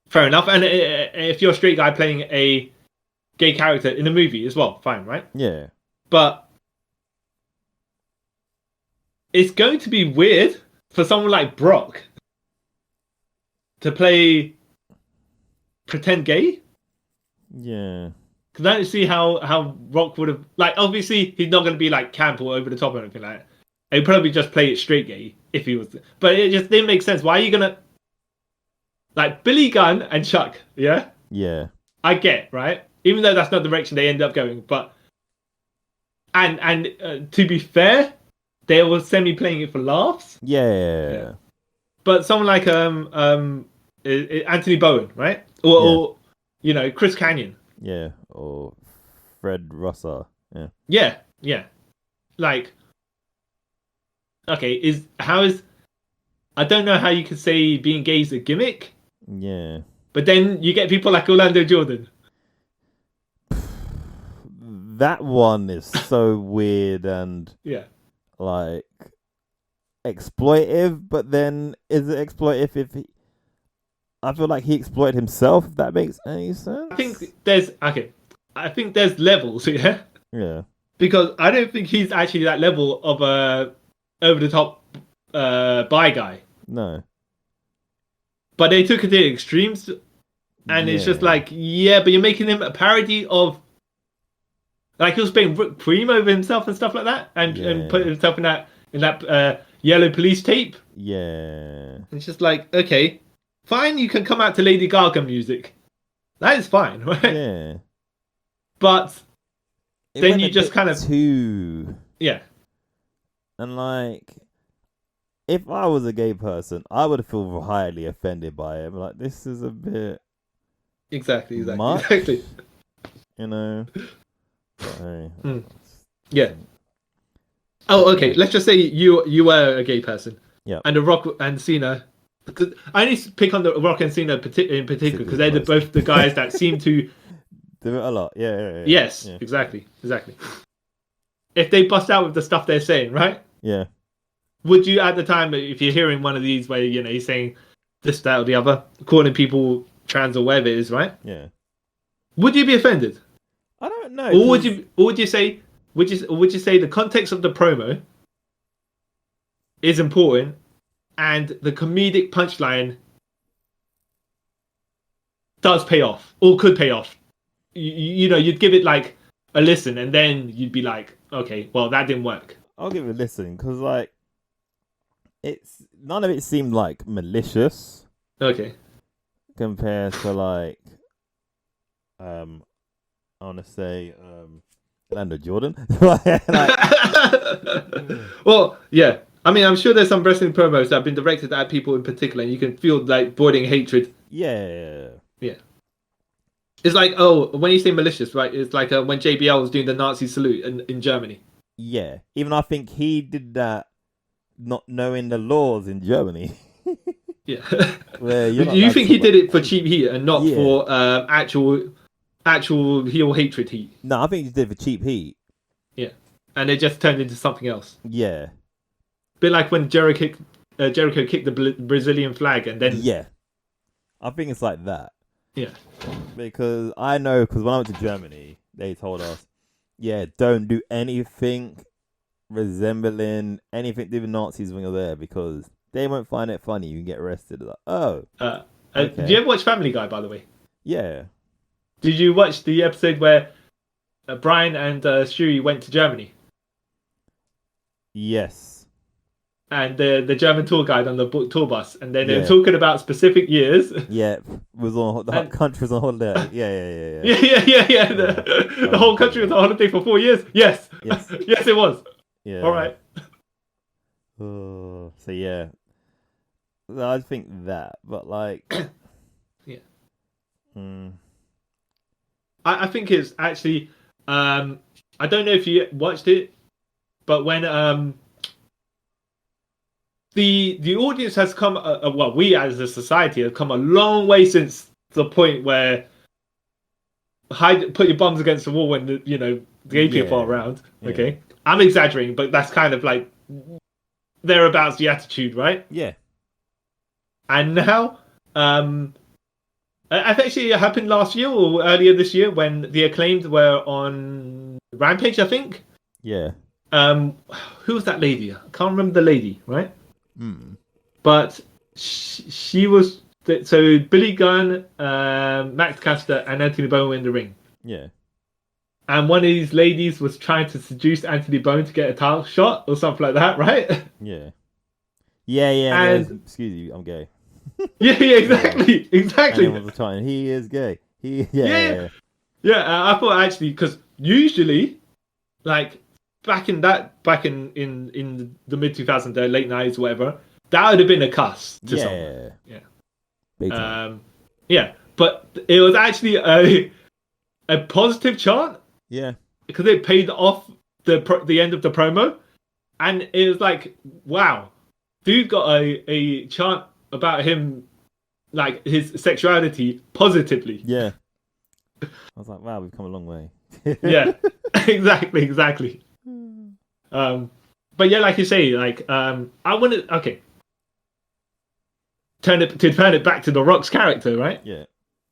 Fair enough. And if you're a straight guy playing a gay character in a movie as well, fine, right? Yeah. But it's going to be weird for someone like Brock to play pretend gay. Yeah. Because I don't see how Rock would have, like, obviously he's not going to be like camp or over the top or anything like that. He'd probably just play it straight gay if he was, but it just didn't make sense. Why are you gonna, like, Billy Gunn and Chuck? Yeah, I get, right, even though that's not the direction they end up going, but and to be fair, they were semi playing it for laughs. Yeah. But someone like Anthony Bowen, right, or Chris Canyon. Yeah, or Fred Rosser. Yeah. Like, okay, I don't know how you could say being gay is a gimmick. Yeah. But then you get people like Orlando Jordan. That one is so weird and like exploitive, but then is it exploitive if he... I feel like he exploited himself, if that makes any sense. I think there's levels, yeah? Yeah. Because I don't think he's actually that level of a over-the-top bi guy. No. But they took it to the extremes, and it's just like, but you're making him a parody of... Like, he was playing Cream over himself and stuff like that, and put himself in that yellow police tape. Yeah. It's just like, okay, fine, you can come out to Lady Gaga music. That is fine, right? Yeah. But then you just kind of... too... Yeah. And like, if I was a gay person, I would feel highly offended by it. Like, this is a bit... Exactly. Much, you know? But, hey, yeah. Oh, okay. Let's just say you were a gay person. Yeah. And The Rock and Cena. I only pick on The Rock and Cena in particular because they're both the guys that seem to do it a lot. Yeah. Yes, yeah. Exactly. If they bust out with the stuff they're saying, right? Yeah. Would you, at the time, if you're hearing one of these where he's saying this, that, or the other, calling people trans or whatever it is, right? Yeah. Would you be offended? I don't know. Or would you say the context of the promo is important and the comedic punchline does pay off or could pay off? You'd give it like a listen and then you'd be like, okay, well, that didn't work. I'll give it a listen because like none of it seemed like malicious. Okay. Compared to like I want to say Orlando Jordan. Well, yeah. I mean, I'm sure there's some wrestling promos that have been directed at people in particular, and you can feel like boiling hatred. Yeah. It's like, when you say malicious, right? It's like when JBL was doing the Nazi salute in Germany. Yeah. Even I think he did that not knowing the laws in Germany. Yeah. You think he did it for cheap heat and not for actual heel hatred heat? No, I think he did it for cheap heat. Yeah. And it just turned into something else. Yeah. Bit like when Jericho kicked the Brazilian flag and then... Yeah. I think it's like that. Yeah. Because I know, because when I went to Germany, they told us, don't do anything resembling anything to do with Nazis when you're there because they won't find it funny. You can get arrested. Like, okay. Did you ever watch Family Guy, by the way? Yeah. Did you watch the episode where Brian and Stewie went to Germany, Yes. and the German tour guide on the tour bus, and then they were Yeah. talking about specific years. Yeah. Was on the And- country was on holiday. Yeah. Yeah. The whole country was on holiday for 4 years. Yes. Yes. Yes, it was. Yeah. All right. Oh, so yeah, I think that, but like, Yeah. mm, I think it's actually. I don't know if you watched it, but when the audience has come, well, we as a society have come a long way since the point where put your bums against the wall when the gay people are around. Yeah. Okay, I'm exaggerating, but that's kind of like thereabouts the attitude, right? yeah, And now, I think actually it happened last year or earlier this year when the Acclaimed were on Rampage, I think. yeah, Who was that lady? I can't remember the lady, right? But she was so Billy Gunn, Max Caster, and Anthony Bone were in the ring. yeah, And one of these ladies was trying to seduce Anthony Bone to get a title shot or something like that, right? yeah. And- excuse you, I'm gay. Yeah, exactly. And then all the time, he is gay. Yeah. I thought actually because usually, like back in the mid 2000s, late 90s, whatever, that would have been a cuss to someone. Yeah. Big time. Yeah, but it was actually a positive chant Yeah, because it paid off the end of the promo, and it was like, wow, dude got a chant about him, like his sexuality positively. yeah. I was like, wow, we've come a long way. Yeah, exactly. But yeah, like you say, like I want to turn it back to The Rock's character, right? Yeah,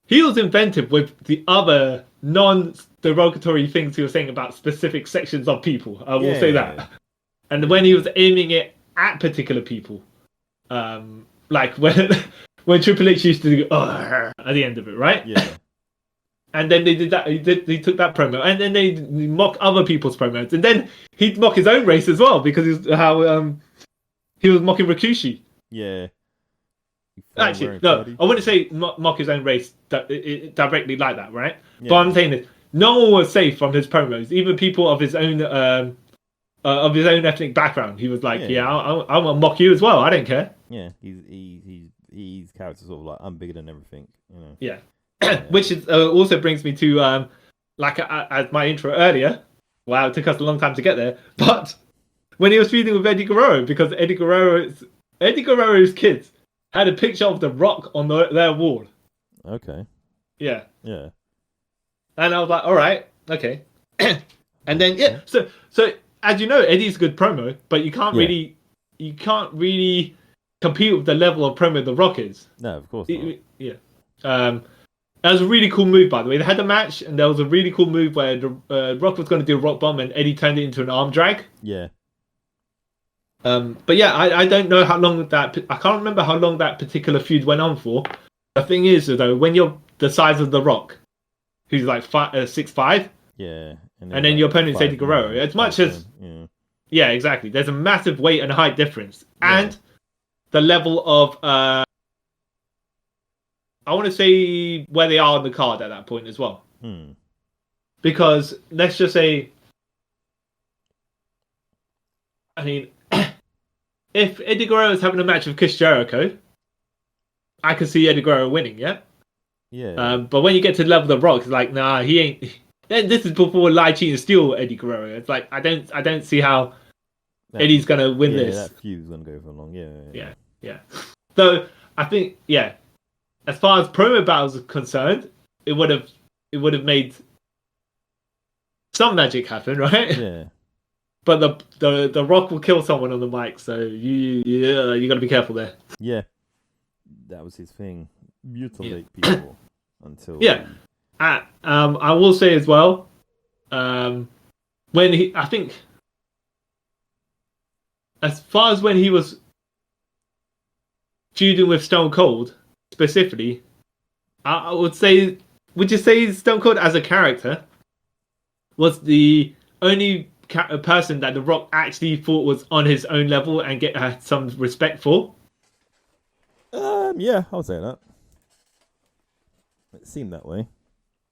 He was inventive with the other non-derogatory things he was saying about specific sections of people. I will say that. And when he was aiming it at particular people, like when Triple H used to do at the end of it, right? yeah, And then they did that. He took that promo, and then they mock other people's promos, and then he'd mock his own race as well because he was mocking Rikushi. yeah. Actually, no, I wouldn't say mock his own race directly like that, right? Yeah. But I'm saying this: no one was safe from his promos, even people of his own ethnic background. He was like, "Yeah, I want to mock you as well. I don't care." Yeah, he's character sort of like I'm bigger than everything, you know. Yeah. Which is also brings me to as my intro earlier. Wow, it took us a long time to get there. But when he was feuding with Eddie Guerrero, because Eddie Guerrero's kids had a picture of The Rock on their wall. Okay. Yeah. Yeah. And I was like, all right, okay. And then so as you know, Eddie's a good promo, but you can't really compete with the level of promo The Rock is. No, of course not. Yeah. That was a really cool move, by the way. They had a match, and there was a really cool move where the Rock was going to do a rock bomb, and Eddie turned it into an arm drag. Yeah. But yeah, I don't know how long I can't remember how long that particular feud went on for. The thing is, though, when you're the size of The Rock, who's like 6'5", Yeah. and then your opponent's Eddie Guerrero, as much as yeah, exactly. There's a massive weight and height difference, and the level of I want to say where they are on the card at that point as well. Because let's just say, I mean, if Eddie Guerrero is having a match with Chris Jericho, I can see Eddie Guerrero winning, yeah? Yeah. But when you get to the level of The Rock, it's like, nah, he ain't. Then this is before Lie, Cheat, and Steal Eddie Guerrero. It's like, I don't see how Eddie's going to win this. That feud's going to go for long, Yeah. So, I think, as far as promo battles are concerned, it would have made some magic happen, right? Yeah. But the Rock will kill someone on the mic, so you got to be careful there. Yeah. That was his thing. Mutilate people until I will say as well, when I think as far as when he was feuding with Stone Cold specifically, I would say, would you say Stone Cold as a character was the only person that The Rock actually thought was on his own level and had some respect for. Yeah, I would say that. It seemed that way.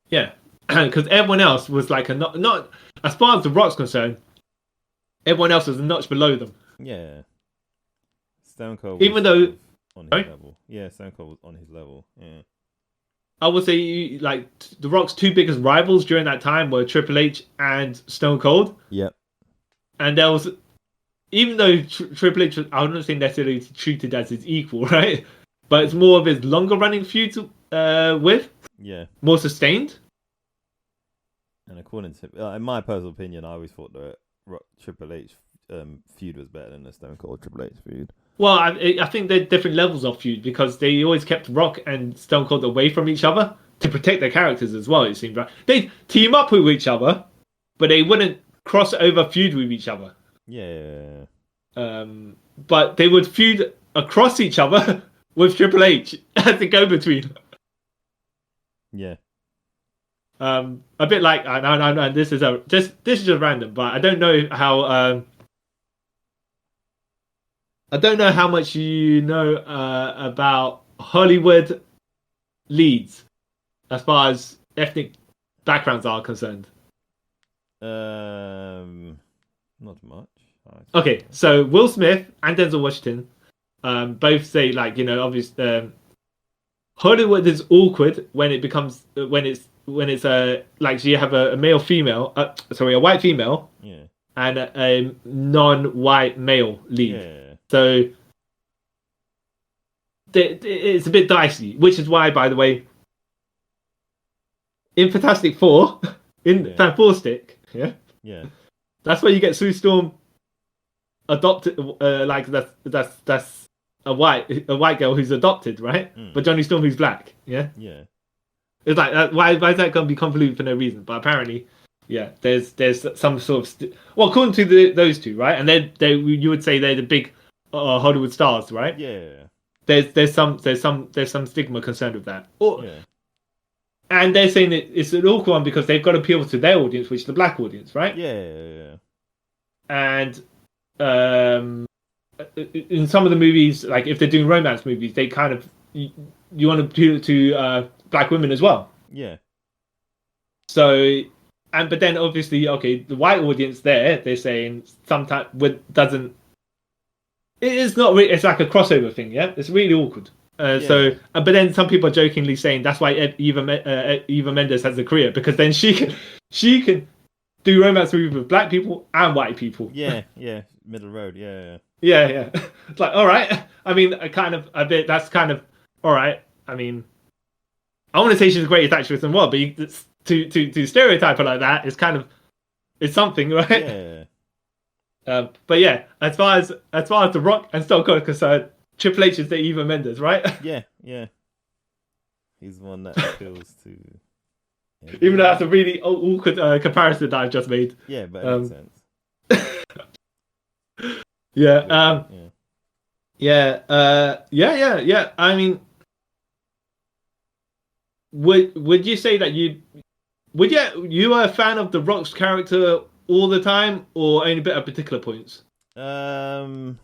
Yeah, because everyone else was like a not as far as The Rock's concerned. Everyone else was a notch below them. Yeah. Stone Cold was Even though, on his sorry? level. Yeah, Stone Cold was on his level. Yeah. I would say like The Rock's two biggest rivals during that time were Triple H and Stone Cold. Yep. And there was, even though Triple H was, I wouldn't say necessarily treated as his equal, right? But it's more of his longer running feud with. Yeah. More sustained. And according to, in my personal opinion, I always thought the Triple H feud was better than the Stone Cold Triple H feud. Well, I think they're different levels of feud because they always kept Rock and Stone Cold away from each other to protect their characters as well, it seemed, right? They'd team up with each other, but they wouldn't cross over feud with each other. Yeah. But they would feud across each other with Triple H as the go-between. Yeah. A bit like no. This is just random, but I don't know how. I don't know how much you know about Hollywood leads as far as ethnic backgrounds are concerned. Not much. Okay, so Will Smith and Denzel Washington both say, like, obviously Hollywood is awkward when it becomes when it's like, so you have a male female, a white female, yeah, and a non-white male lead. Yeah. So it's a bit dicey, which is why, by the way, in Fantastic Four, Fantastic, yeah, that's where you get Sue Storm adopted. Like that's a white girl who's adopted, right? But Johnny Storm who's black. Yeah. It's like why is that going to be convoluted for no reason? But apparently, yeah, there's some sort of according to those two, right? And they you would say they're the big Hollywood stars, right? Yeah. There's some stigma concerned with that. And they're saying that it's an awkward one because they've got to appeal to their audience, which is the black audience, right? Yeah. And in some of the movies, like if they're doing romance movies, they kind of you want to appeal to black women as well. Yeah. So, but then obviously, okay, the white audience they're saying sometimes doesn't. It is not really. It's like a crossover thing, yeah. It's really awkward. So, but then some people are jokingly saying that's why Eva Mendes has a career, because then she can do romance movies with black people and white people. Yeah, middle road. Yeah. It's like, all right. I mean, that's kind of all right. I mean, I want to say she's the greatest actress in the world, but to stereotype her like that is kind of something, right? Yeah. But yeah, as far as The Rock and Stone Cold are concerned, Triple H is the Eva Mendes, right? Yeah. He's the one that appeals to. Yeah. Even though that's a really awkward comparison that I've just made. Yeah, but it makes sense. Yeah. I mean, would you say that you are a fan of The Rock's character all the time, or only at particular points? Weren't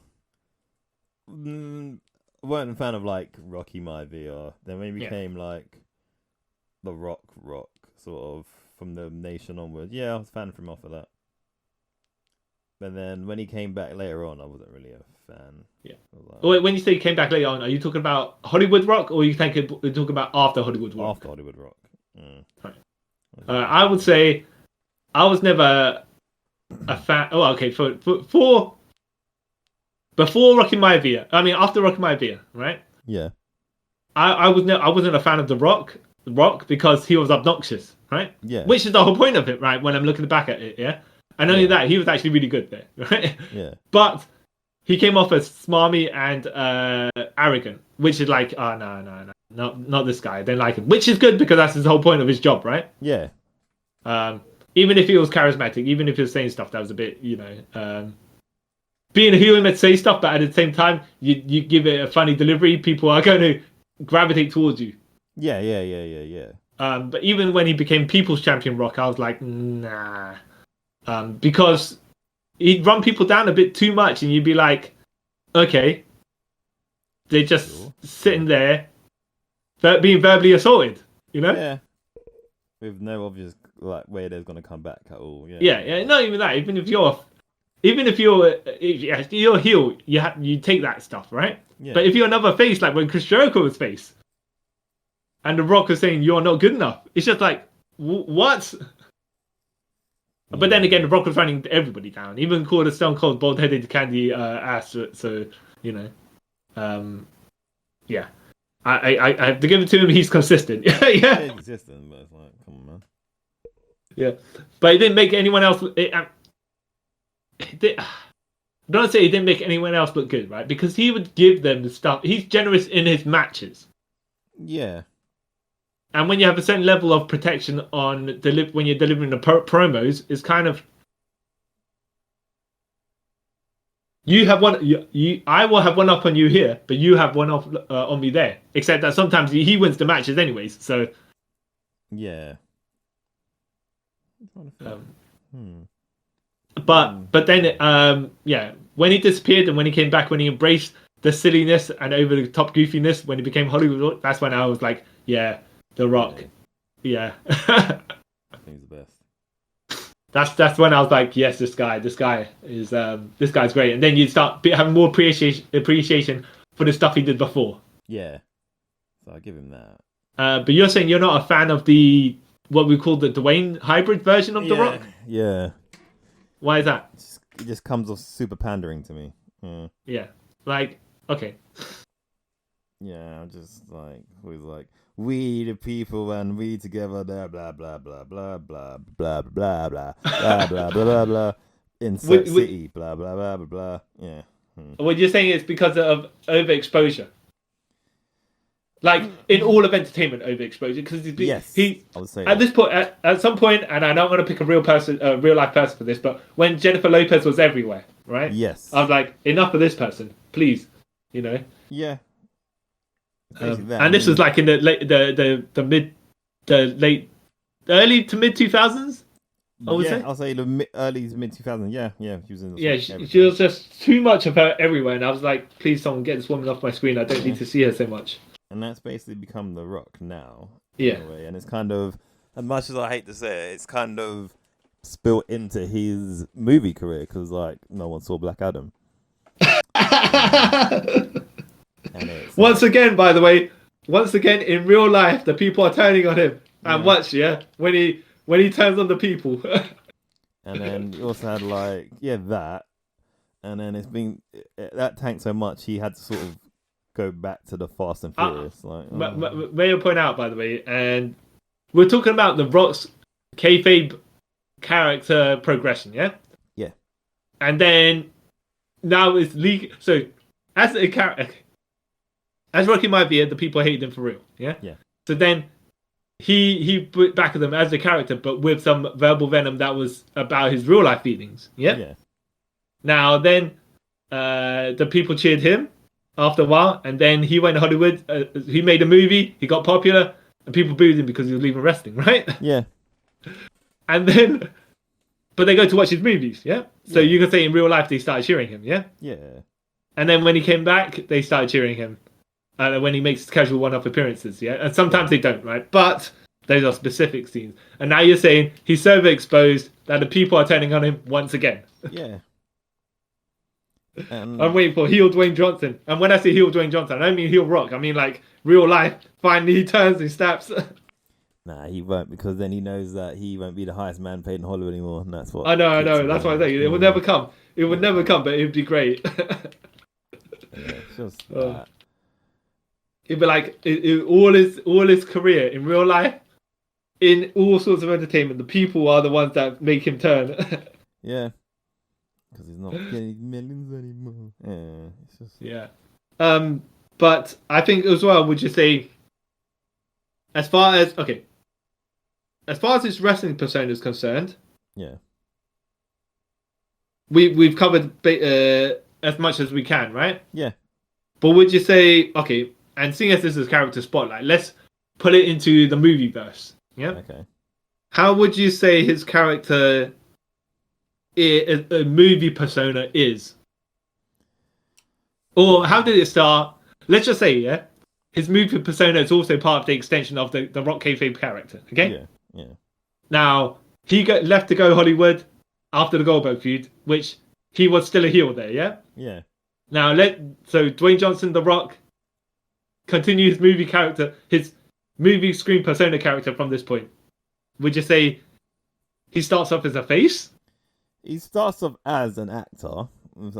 a fan of like Rocky Maivia. Then when he became like the Rock, sort of from the Nation onwards, I was a fan from off of that. But then when he came back later on, I wasn't really a fan. Yeah. When you say he came back later on, are you talking about Hollywood Rock, or you're talking about after Hollywood Rock? After Hollywood Rock. Right. I would say I was never a fan. Oh, okay. For before Rocky Maivia, I mean after Rocky Maivia, right? Yeah. I wasn't a fan of The Rock because he was obnoxious, right? Yeah. Which is the whole point of it, right? When I'm looking back at it, yeah. And only that, he was actually really good there, right? Yeah. But he came off as smarmy and arrogant, which is like, not this guy. I don't like him. Which is good because that's the whole point of his job, right? Yeah. Even if he was charismatic, even if he was saying stuff that was a bit, being a human that say stuff, but at the same time, you give it a funny delivery, people are going to gravitate towards you. Yeah. But even when he became People's Champion Rock, I was like, nah, because he'd run people down a bit too much, and you'd be like, okay, they're just sitting there, being verbally assaulted, you know? Yeah. With no obvious like way they're gonna come back at all. Yeah. Yeah. Not even that. Even if you're heel, you take that stuff, right? Yeah. But if you're another face, like when Chris Jericho was face, and The Rock was saying you're not good enough, it's just like what? But then again, The Rock was running everybody down, even called a Stone Cold bald-headed candy ass. So you know, yeah. I have to give it to him. He's consistent. Yeah. He's consistent, but it's like, come on, man. Yeah, but it didn't make anyone else. Don't say he didn't make anyone else look good, right? Because he would give them the stuff. He's generous in his matches. Yeah. And when you have a certain level of protection on when you're delivering the promos, it's kind of you have one. I will have one up on you here, but you have one off on me there. Except that sometimes he wins the matches anyways. So yeah. But then yeah, when he disappeared and when he came back, when he embraced the silliness and over the top goofiness, when he became Hollywood, that's when I was like, yeah, The Rock, yeah. I think he's the best. That's when I was like, yes, this guy is this guy's great. And then you start having more appreciation for the stuff he did before. Yeah, so I give him that. But you're saying you're not a fan of the what we call the Dwayne hybrid version of The Rock? Yeah. Why is that? It just comes off super pandering to me. Yeah. Like, okay. Yeah, I'm just like, always like, we the people and we together, blah, blah, blah, blah, blah, blah, blah, blah, blah, blah, blah, blah, blah, blah, in City, blah, blah, blah, blah, blah. Yeah. What you're saying is because of overexposure. Like in all of entertainment, overexposure. Because yes, he I would say at this point, at some point, and I don't want to pick a real life person for this, but when Jennifer Lopez was everywhere, right? Yes, I was like, enough of this person, please, you know. Yeah. And this was like in the early to mid 2000s. I would say. I'll say the early to mid 2000s. Yeah, she was in. She was just too much of her everywhere, and I was like, please, someone get this woman off my screen. I don't need to see her so much. And that's basically become The Rock now. Yeah. And it's kind of, as much as I hate to say it, it's kind of spilt into his movie career because, like, no one saw Black Adam. Once again, by the way, in real life, the people are turning on him. And watch, when he turns on the people. And then you also had, like, that. And then it's been, that tanked so much, he had to sort of go back to the Fast and Furious. May I point out, by the way, and we're talking about The Rock's kayfabe character progression, yeah? Yeah. And then now it's legal. So as a character, as Rocky might be, the people hate him for real, yeah? Yeah. So then he put back at them as a character, but with some verbal venom that was about his real life feelings, yeah? Yeah. Now then, the people cheered him after a while, and then he went to Hollywood. He made a movie. He got popular, and people booed him because he was leaving wrestling, right? Yeah. And then, but they go to watch his movies, yeah. So you can say in real life they started cheering him, yeah. Yeah. And then when he came back, they started cheering him. When he makes casual one-off appearances, yeah. And sometimes they don't, right? But those are specific scenes. And now you're saying he's so overexposed that the people are turning on him once again. Yeah. I'm waiting for heel Dwayne Johnson. And when I say heel Dwayne Johnson, I don't mean heel Rock. I mean like real life. Finally he turns and snaps. Nah, he won't, because then he knows that he won't be the highest man paid in Hollywood anymore, and that's what. I know. That's what I think. It would never come. It would never come, but it would be great. It's just that. It'd be like all his career in real life, in all sorts of entertainment. The people are the ones that make him turn. Yeah. Because he's not getting millions anymore. Yeah, it's just... But I think as well, would you say, as far as his wrestling persona is concerned, yeah, we've covered as much as we can, right? Yeah. But would you say, okay, and seeing as this is character spotlight, let's put it into the movieverse. Yeah. Okay. How would you say his character, a movie persona, is? Or how did it start? Let's just say, yeah, his movie persona is also part of the extension of the Rock kayfabe character. Okay. Yeah. Now he got left to go Hollywood after the Goldberg feud, which he was still a heel there. Yeah. Yeah. Now so Dwayne Johnson, The Rock, continue his movie character, his movie screen persona character from this point. Would you say he starts off as a face? He starts off as an actor.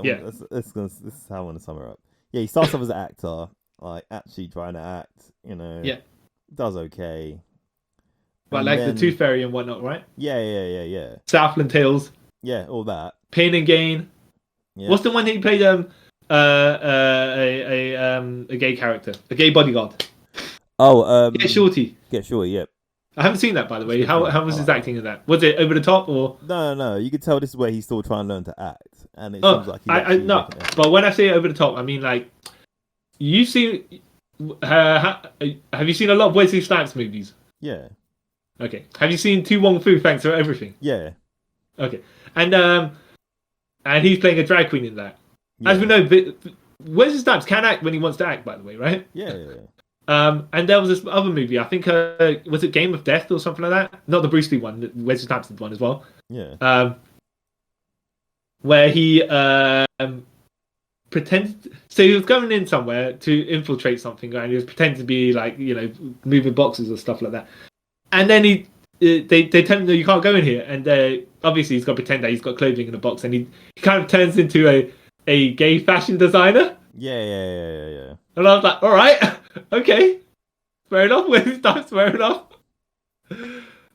Yeah. This is how I want to sum it up. Yeah, he starts off as an actor, like actually trying to act. Yeah. Does okay. But like the Tooth Fairy and whatnot, right? Yeah. Southland Tales. Yeah, all that. Pain and Gain. Yeah. What's the one he played? A gay character, a gay bodyguard. Oh, Get Shorty. Get Shorty. Yep. I haven't seen that, by the way. How was his acting in that? Was it over the top or? No. You could tell this is where he's still trying to learn to act, and it seems like he's no. But when I say over the top, I mean like you've seen. Have you seen a lot of Wesley Snipes movies? Yeah. Okay. Have you seen Tu Wong Fu? Thanks for everything. Yeah. Okay. And he's playing a drag queen in that. As we know, Wesley Snipes can act when he wants to act. By the way, right? Yeah. And there was this other movie. I think was it Game of Death or something like that? Not the Bruce Lee one. Wesley Snipes did one as well. Yeah. Where he pretended. So he was going in somewhere to infiltrate something, and he was pretending to be like moving boxes or stuff like that. And then they tell him, no, you can't go in here. And obviously he's got to pretend that he's got clothing in a box, and he kind of turns into a gay fashion designer. Yeah. And I was like, all right, okay, fair enough. Wesley Snipes, fair enough.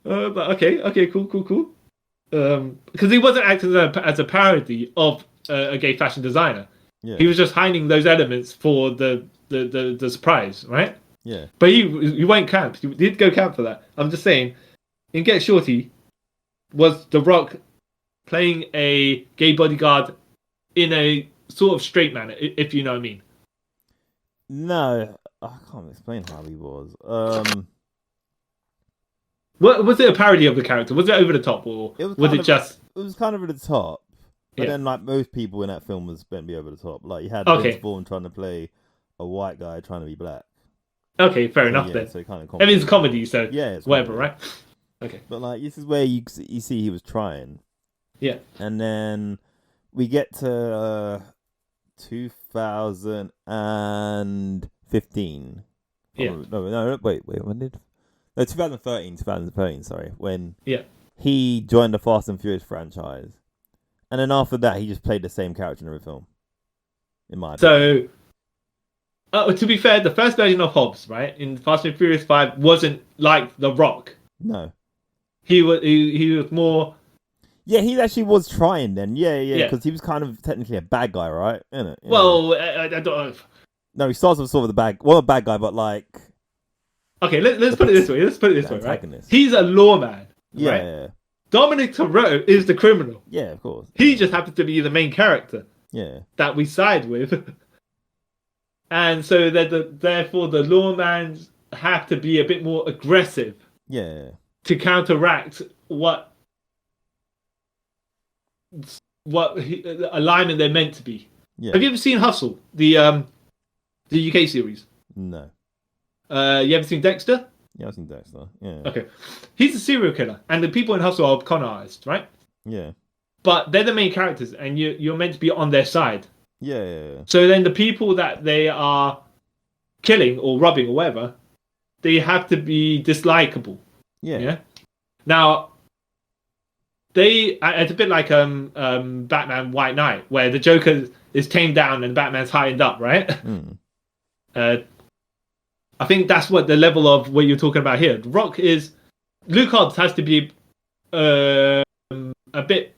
But okay, cool. Because he wasn't acting as a parody of a gay fashion designer. Yeah. He was just hiding those elements for the surprise, right? Yeah. But he went camp. He did go camp for that. I'm just saying, in Get Shorty, was The Rock playing a gay bodyguard in a sort of straight manner, if you know what I mean? No, I can't explain how he was. What was it, a parody of the character? Was it over the top, or was it just? It was kind of over the top. But then, like most people in that film, was meant to be over the top. Like you had Vince Vaughn trying to play a white guy trying to be black. Okay, fair enough then. So kind of I mean, it's a comedy, so it's whatever, comedy. right? Okay. But like this is where you see he was trying. Yeah. And then we get to 2015. Yeah. No, wait. When did? No, 2013. Sorry, when Yeah. he joined the Fast and Furious franchise, and then after that, he just played the same character in every film. In my opinion. So, to be fair, the first version of Hobbs, right, in Fast and Furious 5, wasn't like The Rock. No. He was more. Yeah, he actually was trying then. Yeah, because he was kind of technically a bad guy, right? Isn't it? Well, I don't know. No, he starts with sort of a bad guy, but like. Okay, let's put it this way. Right? He's a lawman. Yeah. Right? Dominic Toretto is the criminal. Yeah, of course. He just happens to be the main character. Yeah. That we side with. And so therefore the lawmans have to be a bit more aggressive. Yeah. To counteract what alignment they're meant to be. Yeah. Have you ever seen Hustle, the UK series? No. You ever seen Dexter? Yeah, I've seen Dexter. Yeah. Okay. He's a serial killer, and the people in Hustle are con artists, right? Yeah. But they're the main characters, and you're meant to be on their side. Yeah. So then the people that they are killing or robbing or whatever, they have to be dislikable. Yeah. Now, it's a bit like Batman White Knight, where the Joker is tamed down and Batman's heightened up, right? I think that's what the level of what you're talking about here. The Rock is Luke Hobbs has to be a bit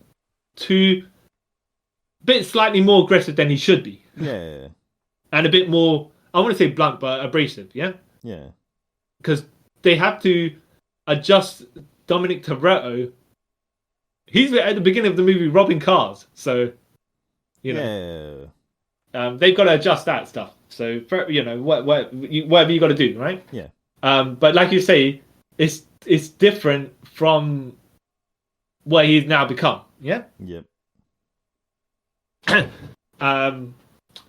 slightly more aggressive than he should be. Yeah. And a bit more, I want to say blunt, but abrasive. Yeah. Yeah. Because they have to adjust Dominic Toretto. He's at the beginning of the movie robbing cars, so they've got to adjust that stuff. So whatever you got to do, right? Yeah. But like you say, it's different from what he's now become. Yeah. Yep.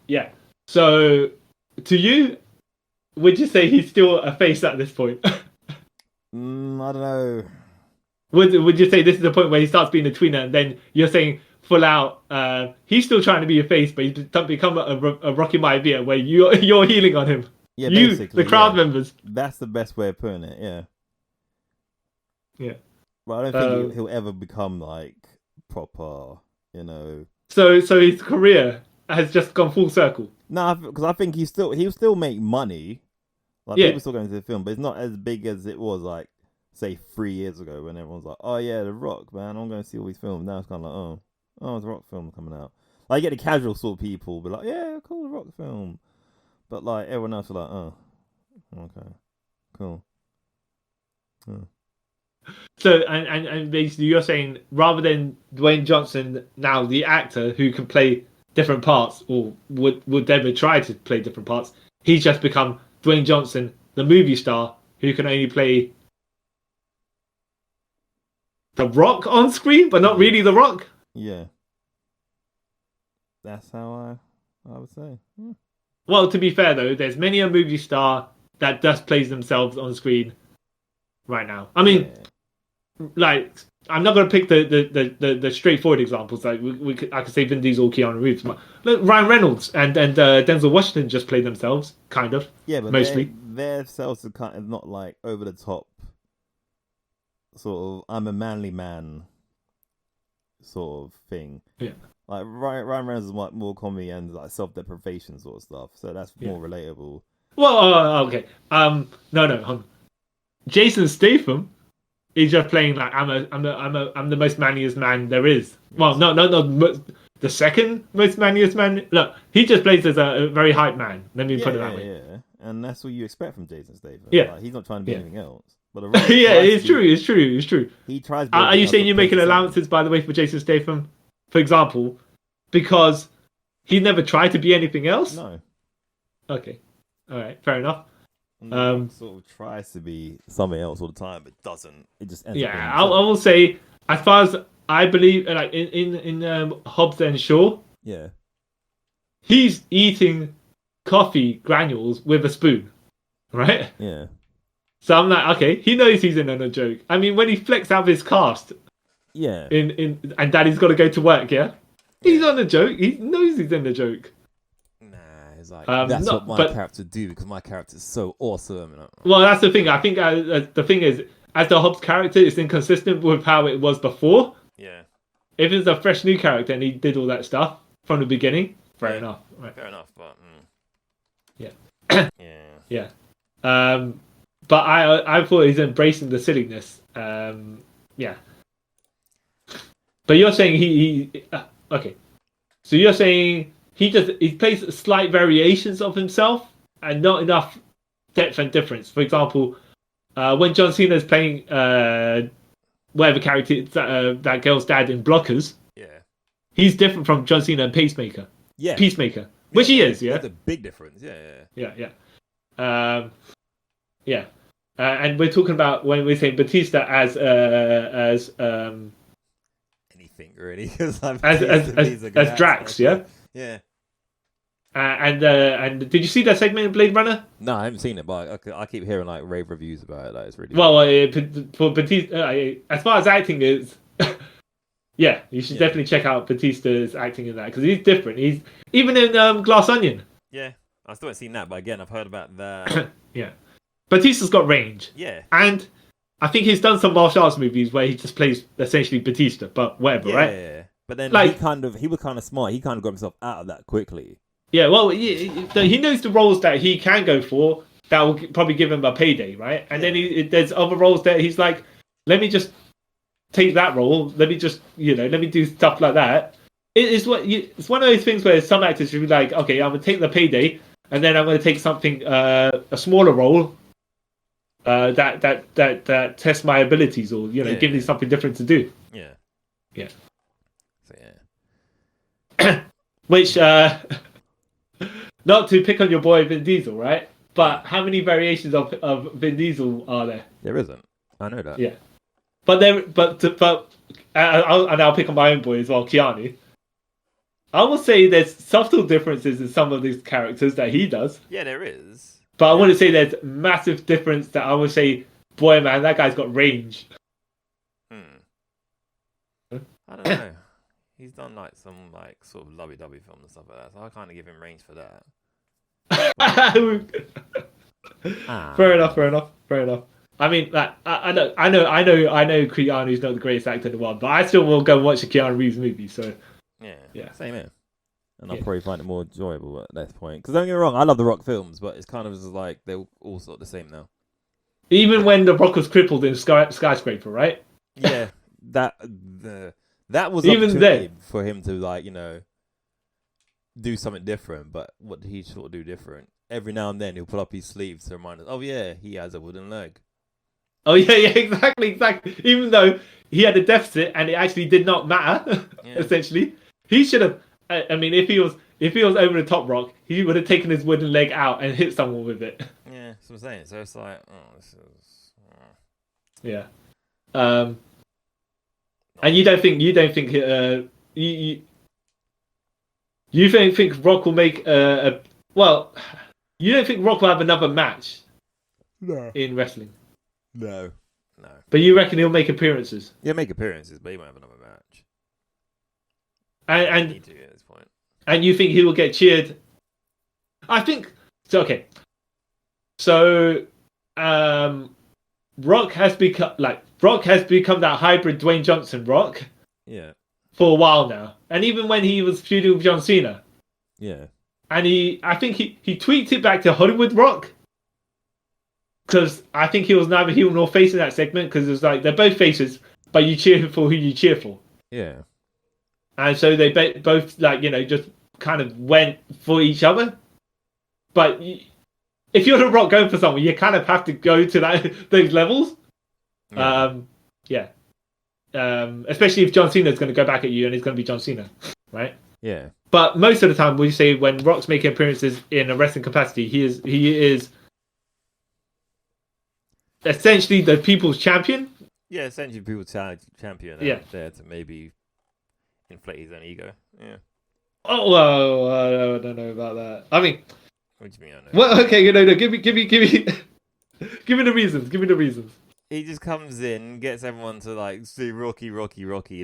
Yeah. So, to you, would you say he's still a face at this point? I don't know. Would you say this is the point where he starts being a tweener, and then you're saying full out, he's still trying to be a face, but he's become a Rocky Maivia where you're healing on him. Yeah, you, basically, the crowd yeah. members. That's the best way of putting it. Yeah. Yeah. But I don't think he'll ever become like proper, you know. So his career has just gone full circle. No, because I think he'll still make money. Like Yeah. people still going to the film, but it's not as big as it was like say 3 years ago when everyone's like, "Oh yeah, The Rock, man, I'm going to see all these films." Now it's kind of like, "Oh, it's a Rock film coming out." Like you get the casual sort of people, be like, "Yeah, cool, The Rock film," but like everyone else is like, "Oh, okay, cool." So and basically you're saying rather than Dwayne Johnson now the actor who can play different parts or would ever try to play different parts, he's just become Dwayne Johnson, the movie star who can only play The Rock on screen, but not really The Rock. Yeah, that's how I would say. Yeah. Well, to be fair though, there's many a movie star that just plays themselves on screen right now. I mean, like I'm not going to pick the straightforward examples. Like I could say Vin Diesel, Keanu Reeves, but look, Ryan Reynolds and Denzel Washington just play themselves, kind of. Yeah, but mostly their selves are kind of not like over the top. Sort of, I'm a manly man. Sort of thing. Yeah. Like Ryan Reynolds is like more comedy and like self-deprivation sort of stuff, so that's more relatable. Well, okay. No. Jason Statham is just playing like I'm the most manliest man there is. Well, no, the second most manliest man. Look, he just plays as a very hype man. Let me put it that way. Yeah, and that's what you expect from Jason Statham. Yeah, like, he's not trying to be anything else. But yeah, it's true. He tries. Are you saying you're making allowances, by the way, for Jason Statham, for example, because he never tried to be anything else? No. Okay, all right, fair enough. Sort of tries to be something else all the time, but doesn't. It just ends up I will say, as far as I believe, like in Hobbs and Shaw, yeah, he's eating coffee granules with a spoon, right? Yeah. So I'm like, okay, he knows he's in on a joke. I mean, when he flex out his cast, yeah, and Daddy's got to go to work, yeah, he's on a joke. He knows he's in the joke. Nah, it's like that's what my character do because my character's so awesome. Well, that's the thing. I think the thing is, as the Hobbs character is inconsistent with how it was before. Yeah. If it's a fresh new character and he did all that stuff from the beginning, fair enough. Right. Fair enough, but yeah, yeah. But I thought he's embracing the silliness. Yeah. But you're saying he okay. So you're saying he plays slight variations of himself and not enough depth and difference. For example, when John Cena's playing whatever character that girl's dad in Blockers, he's different from John Cena in Peacemaker. Yeah. Peacemaker, which he is. Yeah. That's a big difference. Yeah. And we're talking about when we're saying Batista as anything really, as Drax, yeah. Yeah. And did you see that segment in Blade Runner? No, I haven't seen it, but I keep hearing like rave reviews about it. Like it's really for Batista. As far as acting is, yeah, you should definitely check out Batista's acting in that because he's different. He's even in Glass Onion. Yeah, I still haven't seen that, but again, I've heard about that. Yeah. Batista's got range. Yeah. And I think he's done some martial arts movies where he just plays essentially Batista, but whatever, right? Yeah. But then he was kind of smart. He kind of got himself out of that quickly. Yeah, well, he knows the roles that he can go for that will probably give him a payday, right? And then there's other roles that he's like, let me just take that role. Let me just, let me do stuff like that. It's one of those things where some actors should be like, okay, I'm going to take the payday and then I'm going to take something, a smaller role, that tests my abilities or give me something different to do. Yeah. So yeah. Which not to pick on your boy Vin Diesel, right? But how many variations of Vin Diesel are there? There isn't. I know that. Yeah, but I'll pick on my own boy as well, Keanu. I will say there's subtle differences in some of these characters that he does. Yeah, there is. But I wouldn't say there's massive difference that I would say, boy, man, that guy's got range. I don't know. He's done like some like sort of lovey-dovey films and stuff like that, so I kind of give him range for that. Fair enough. I mean, like, I know Keanu's not the greatest actor in the world, but I still will go and watch a Keanu Reeves movie. So yeah, same here. And I'll probably find it more enjoyable at that point. Because don't get me wrong, I love the Rock films, but it's kind of just like they're all sort of the same now. Even when the Rock was crippled in Skyscraper, right? Yeah, that was even then for him to like do something different. But what did he sort of do different? Every now and then he'll pull up his sleeves to remind us, oh yeah, he has a wooden leg. Oh yeah, exactly. Even though he had a deficit and it actually did not matter, essentially, he should have. I mean, if he was over the top Rock, he would have taken his wooden leg out and hit someone with it. Yeah, that's what I'm saying. So it's like, this is. Yeah. And you don't think you don't think Rock will make you don't think Rock will have another match? No. In wrestling. No. But you reckon he'll make appearances? Yeah, make appearances, but he won't have another match. And need to at this point. And you think he will get cheered? I think so. Okay. So, Rock has become that hybrid Dwayne Johnson Rock. Yeah. For a while now, and even when he was feuding with John Cena. Yeah. And I think he tweaked it back to Hollywood Rock. Because I think he was neither heel nor face in that segment. Because it was like they're both faces, but you cheer for who you cheer for. Yeah. And so they both just kind of went for each other. But if you're the Rock going for someone, you kind of have to go to those levels. Yeah. Especially if John Cena is going to go back at you and it's going to be John Cena, right? Yeah. But most of the time, we say when Rock's making appearances in a wrestling capacity, he is essentially the people's champion. Yeah, essentially people's champion. There to maybe inflate his own ego. Yeah. Oh well, I don't know about that. I mean, what do you mean? I know. Well, okay, no, give me the reasons. Give me the reasons. He just comes in, gets everyone to like say Rocky.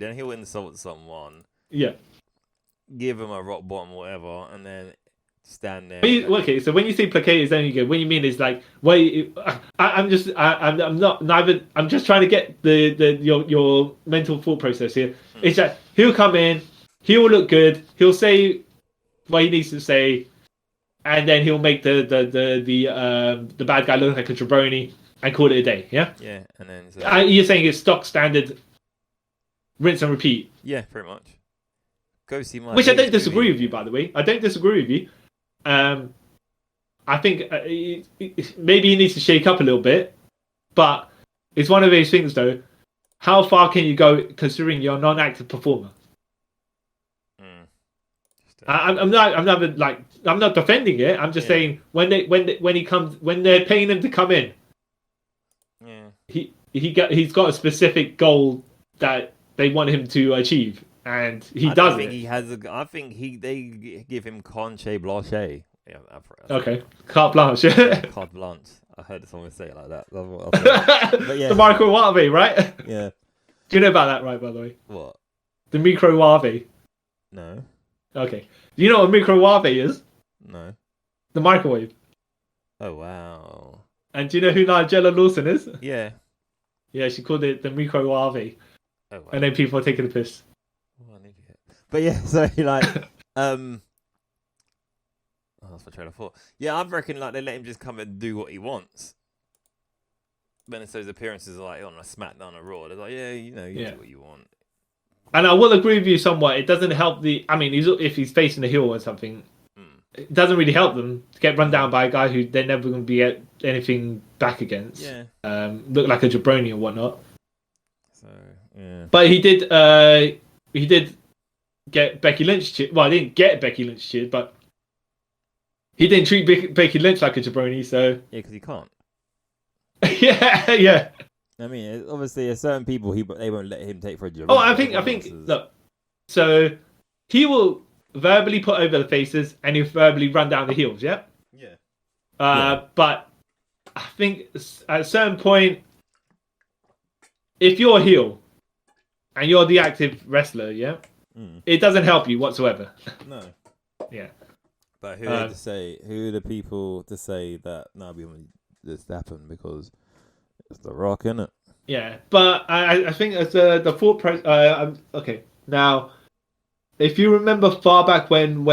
Then he'll insult someone. Yeah. Give him a rock bottom, whatever, and then stand there. Okay, so when you say placate is only good, what you mean is like, I'm just trying to get your mental thought process here. It's that he'll come in, he'll look good, he'll say what he needs to say, and then he'll make the bad guy look like a jabroni and call it a day. Yeah. Yeah, and then you're saying it's stock standard, rinse and repeat. Yeah, pretty much. Go see my. Which I don't disagree with you, by the way. I don't disagree with you. I think maybe he needs to shake up a little bit, but it's one of those things, though. How far can you go considering you're a non-active performer? I'm not defending it. I'm just saying when they're paying him to come in, he's got a specific goal that they want him to achieve. And he does it. I think they give him conche blanche. Yeah, okay, carte blanche. Carte blanche. I heard someone say it like that. That's what but yeah. The microwave, right? Yeah. Do you know about that, right? By the way. What? The microwave. No. Okay. Do you know what a microwave is? No. The microwave. Oh wow. And do you know who Nigella Lawson is? Yeah. Yeah, she called it the microwave. Oh wow. And then people are taking the piss. What an idiot. But yeah, so like, that's my train of thought. Yeah, I reckon like they let him just come and do what he wants. Then it's those appearances like on a SmackDown or Raw. They're like, you do what you want. And I will agree with you somewhat. It doesn't help if he's facing a heel or something, it doesn't really help them to get run down by a guy who they're never going to be anything back against. Yeah. Look like a jabroni or whatnot. So yeah. But he did get Becky Lynch cheered. Well, I didn't get Becky Lynch cheered, but He didn't treat Becky Lynch like a jabroni, so Yeah, because he can't. yeah. I mean, obviously, there's certain people they won't let him take for a jabroni. Oh, I think look. So he will verbally put over the faces and he'll verbally run down the heels. Yeah. Yeah. But I think at a certain point, if you're a heel and you're the active wrestler, yeah, it doesn't help you whatsoever. No. Yeah. But who are the people to say that we want this to happen because it's The Rock, innit? Yeah, but I think as the thought process. Okay, now if you remember far back when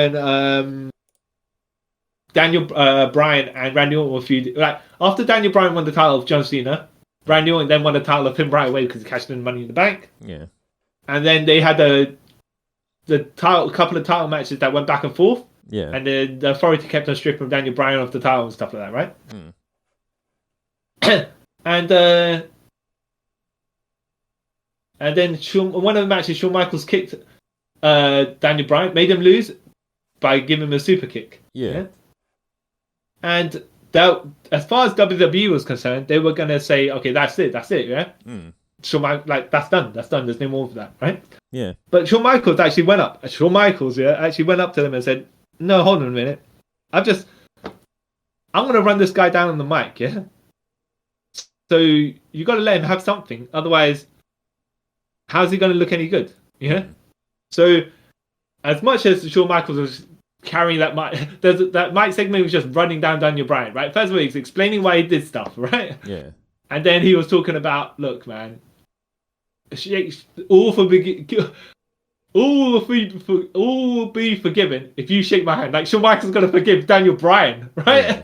Daniel Bryan and Randy Orton were feuding, like after Daniel Bryan won the title of John Cena, Randy Orton then won the title of him right away because he cashed in Money in the Bank. Yeah. And then they had couple of title matches that went back and forth. Yeah. And then the Authority kept on stripping Daniel Bryan off the title and stuff like that, right? And then one of the matches, Shawn Michaels kicked Daniel Bryan, made him lose by giving him a super kick. Yeah. And that, as far as WWE was concerned, they were gonna say, okay, that's it, yeah. Shawn Michaels, like that's done. There's no more for that, right? Yeah. But Shawn Michaels actually went up. Shawn Michaels, actually went up to them and said, "No, hold on a minute. I'm gonna run this guy down on the mic, yeah. So you got to let him have something, otherwise, how's he gonna look any good, yeah?" So, as much as Shawn Michaels was carrying that mic, that mic segment was just running down Daniel Bryan, right? First of all, he's explaining why he did stuff, right? Yeah. And then he was talking about, look, man, all will be forgiven if you shake my hand. Like Shawn Michaels gonna forgive Daniel Bryan, right? Yeah.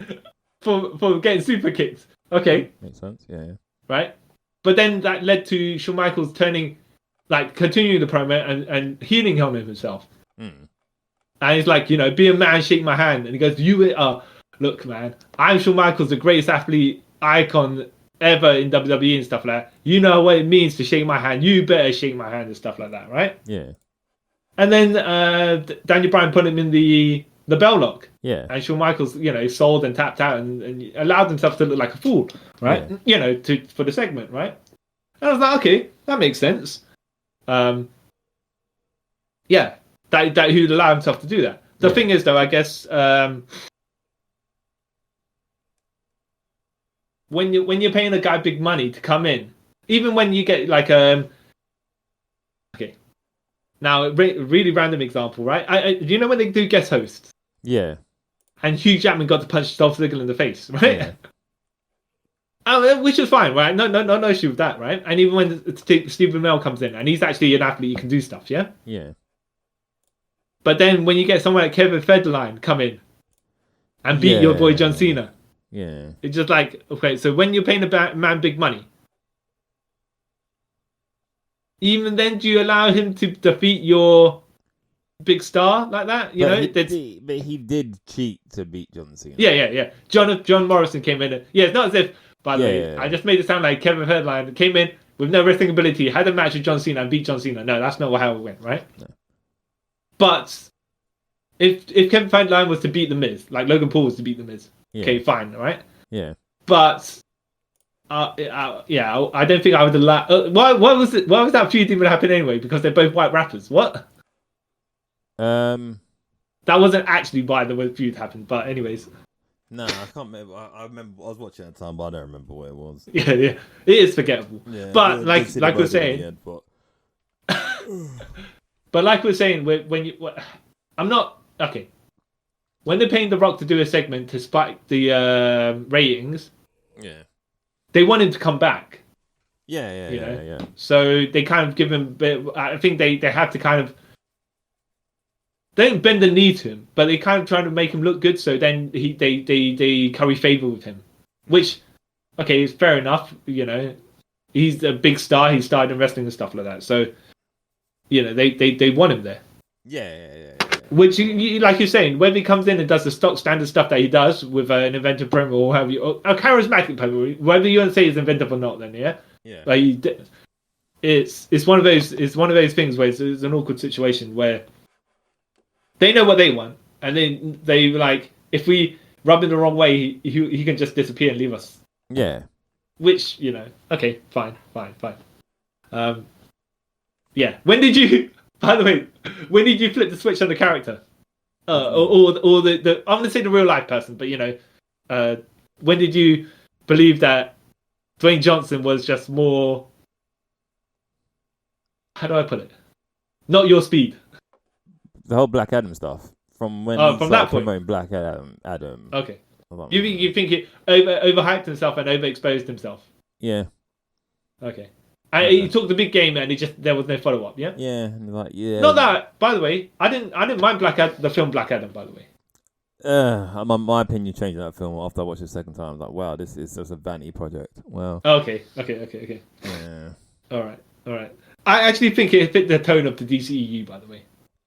for getting super kicked. Okay. Makes sense, yeah. Right? But then that led to Shawn Michaels continuing the promo and healing himself. And he's like, be a man, shake my hand. And he goes, look, man, I'm Shawn Michaels, the greatest athlete icon ever in WWE and stuff like that. You know what it means to shake my hand. You better shake my hand and stuff like that, right? Yeah. And then Daniel Bryan put him in the bell lock. Yeah. And Shawn Michaels, sold and tapped out and allowed himself to look like a fool, right? Yeah. For the segment, right? And I was like, okay, that makes sense. Yeah, that he'd allow himself to do that. The thing is, though, I guess when you're paying a guy big money to come in, even when you get like okay, now really random example, right? Do you know when they do guest hosts? Yeah. And Hugh Jackman got to punch Dolph Ziggler in the face, right? Yeah. Which is fine, right? No issue with that, right? And even when Stephen Amell comes in and he's actually an athlete, he can do stuff, yeah. Yeah. But then when you get someone like Kevin Federline come in and beat your boy John Cena. Yeah. It's just like, okay, so when you're paying a man big money, even then, do you allow him to defeat your big star like that? But he did cheat to beat John Cena. Yeah. John Morrison came in. It's not as if, by the way, I just made it sound like Kevin Federline came in with no wrestling ability, had a match with John Cena and beat John Cena. No, that's not how it went, right? No. But if Kevin Federline was to beat The Miz, like Logan Paul was to beat The Miz, okay, fine, right? Yeah. But I don't think I would allow. Why was that feud even happen anyway? Because they're both white rappers. What? That wasn't actually why the feud happened. But anyways. No, I can't remember. I remember I was watching at the time, but I don't remember what it was. Yeah, it is forgettable. Yeah, but like we're saying, end, but... but like we're saying, I'm not okay. When they're paying The Rock to do a segment to spike the ratings, they want him to come back. Yeah. So they kind of give him. I think they have to kind of. They don't bend the knee to him, but they kind of try to make him look good. So then they curry favor with him, which, okay, is fair enough. He's a big star. He started in wrestling and stuff like that. So, they want him there. Yeah. Which, like you're saying, whether he comes in and does the stock standard stuff that he does with an inventive promo or have you, a charismatic promo, whether you want to say he's inventive or not, then yeah. Like it's one of those things where it's an awkward situation where they know what they want, and then they like if we rub him the wrong way, he can just disappear and leave us. Yeah. Which, okay, fine. Yeah. When did you? By the way, when did you flip the switch on the character? Or the I'm gonna say the real life person, but when did you believe that Dwayne Johnson was just more? How do I put it? Not your speed. The whole Black Adam stuff from when he started promoting Black Adam. Okay. You think he overhyped himself and overexposed himself? Yeah. Okay. And he took the big game and there was no follow up. Yeah. Yeah. And yeah. Not that. By the way, I didn't mind the film Black Adam. By the way. My opinion changed on that film after I watched it the second time. I was like, wow, this is just a vanity project. Wow. Okay. Yeah. All right. I actually think it fit the tone of the DCEU. By the way.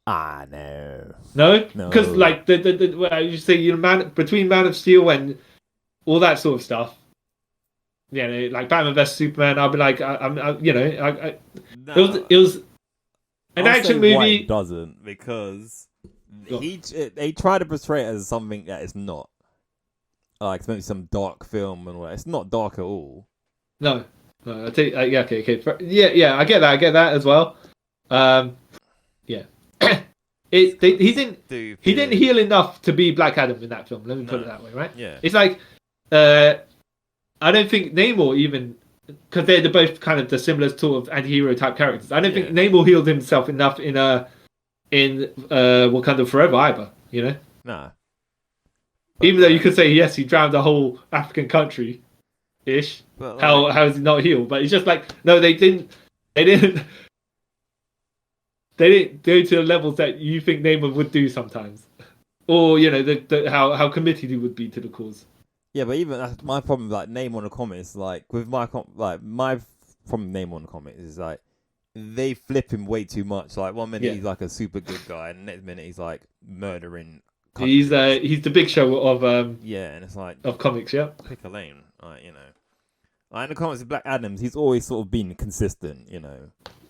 No. No, because like you say, between Man of Steel and all that sort of stuff. Yeah, like Batman vs Superman. I'll be like, it was an action movie. Why it doesn't, because they try to portray it as something that it's not. Like it's maybe some dark film and all that. It's not dark at all. No. I take okay. Yeah. I get that as well. Yeah. He didn't heal enough to be Black Adam in that film. Let me put it that way, right? Yeah. It's like I don't think Namor even, because they're both kind of the similar sort of anti-hero type characters. I don't think Namor healed himself enough in Wakanda Forever either. Nah. Even though you could say yes, he drowned a whole African country, ish. How is he not healed? But it's just like no, they didn't go to the levels that you think Namor would do sometimes, or how committed he would be to the cause. Yeah, but even that's my problem. Like Namor on the comics, like with my my problem with Namor on the comics is like they flip him way too much. Like one minute he's like a super good guy, and the next minute he's like murdering. He's the Big Show of and it's like of comics. Yeah, pick a lane. Like like in the comics of Black Adams, he's always sort of been consistent.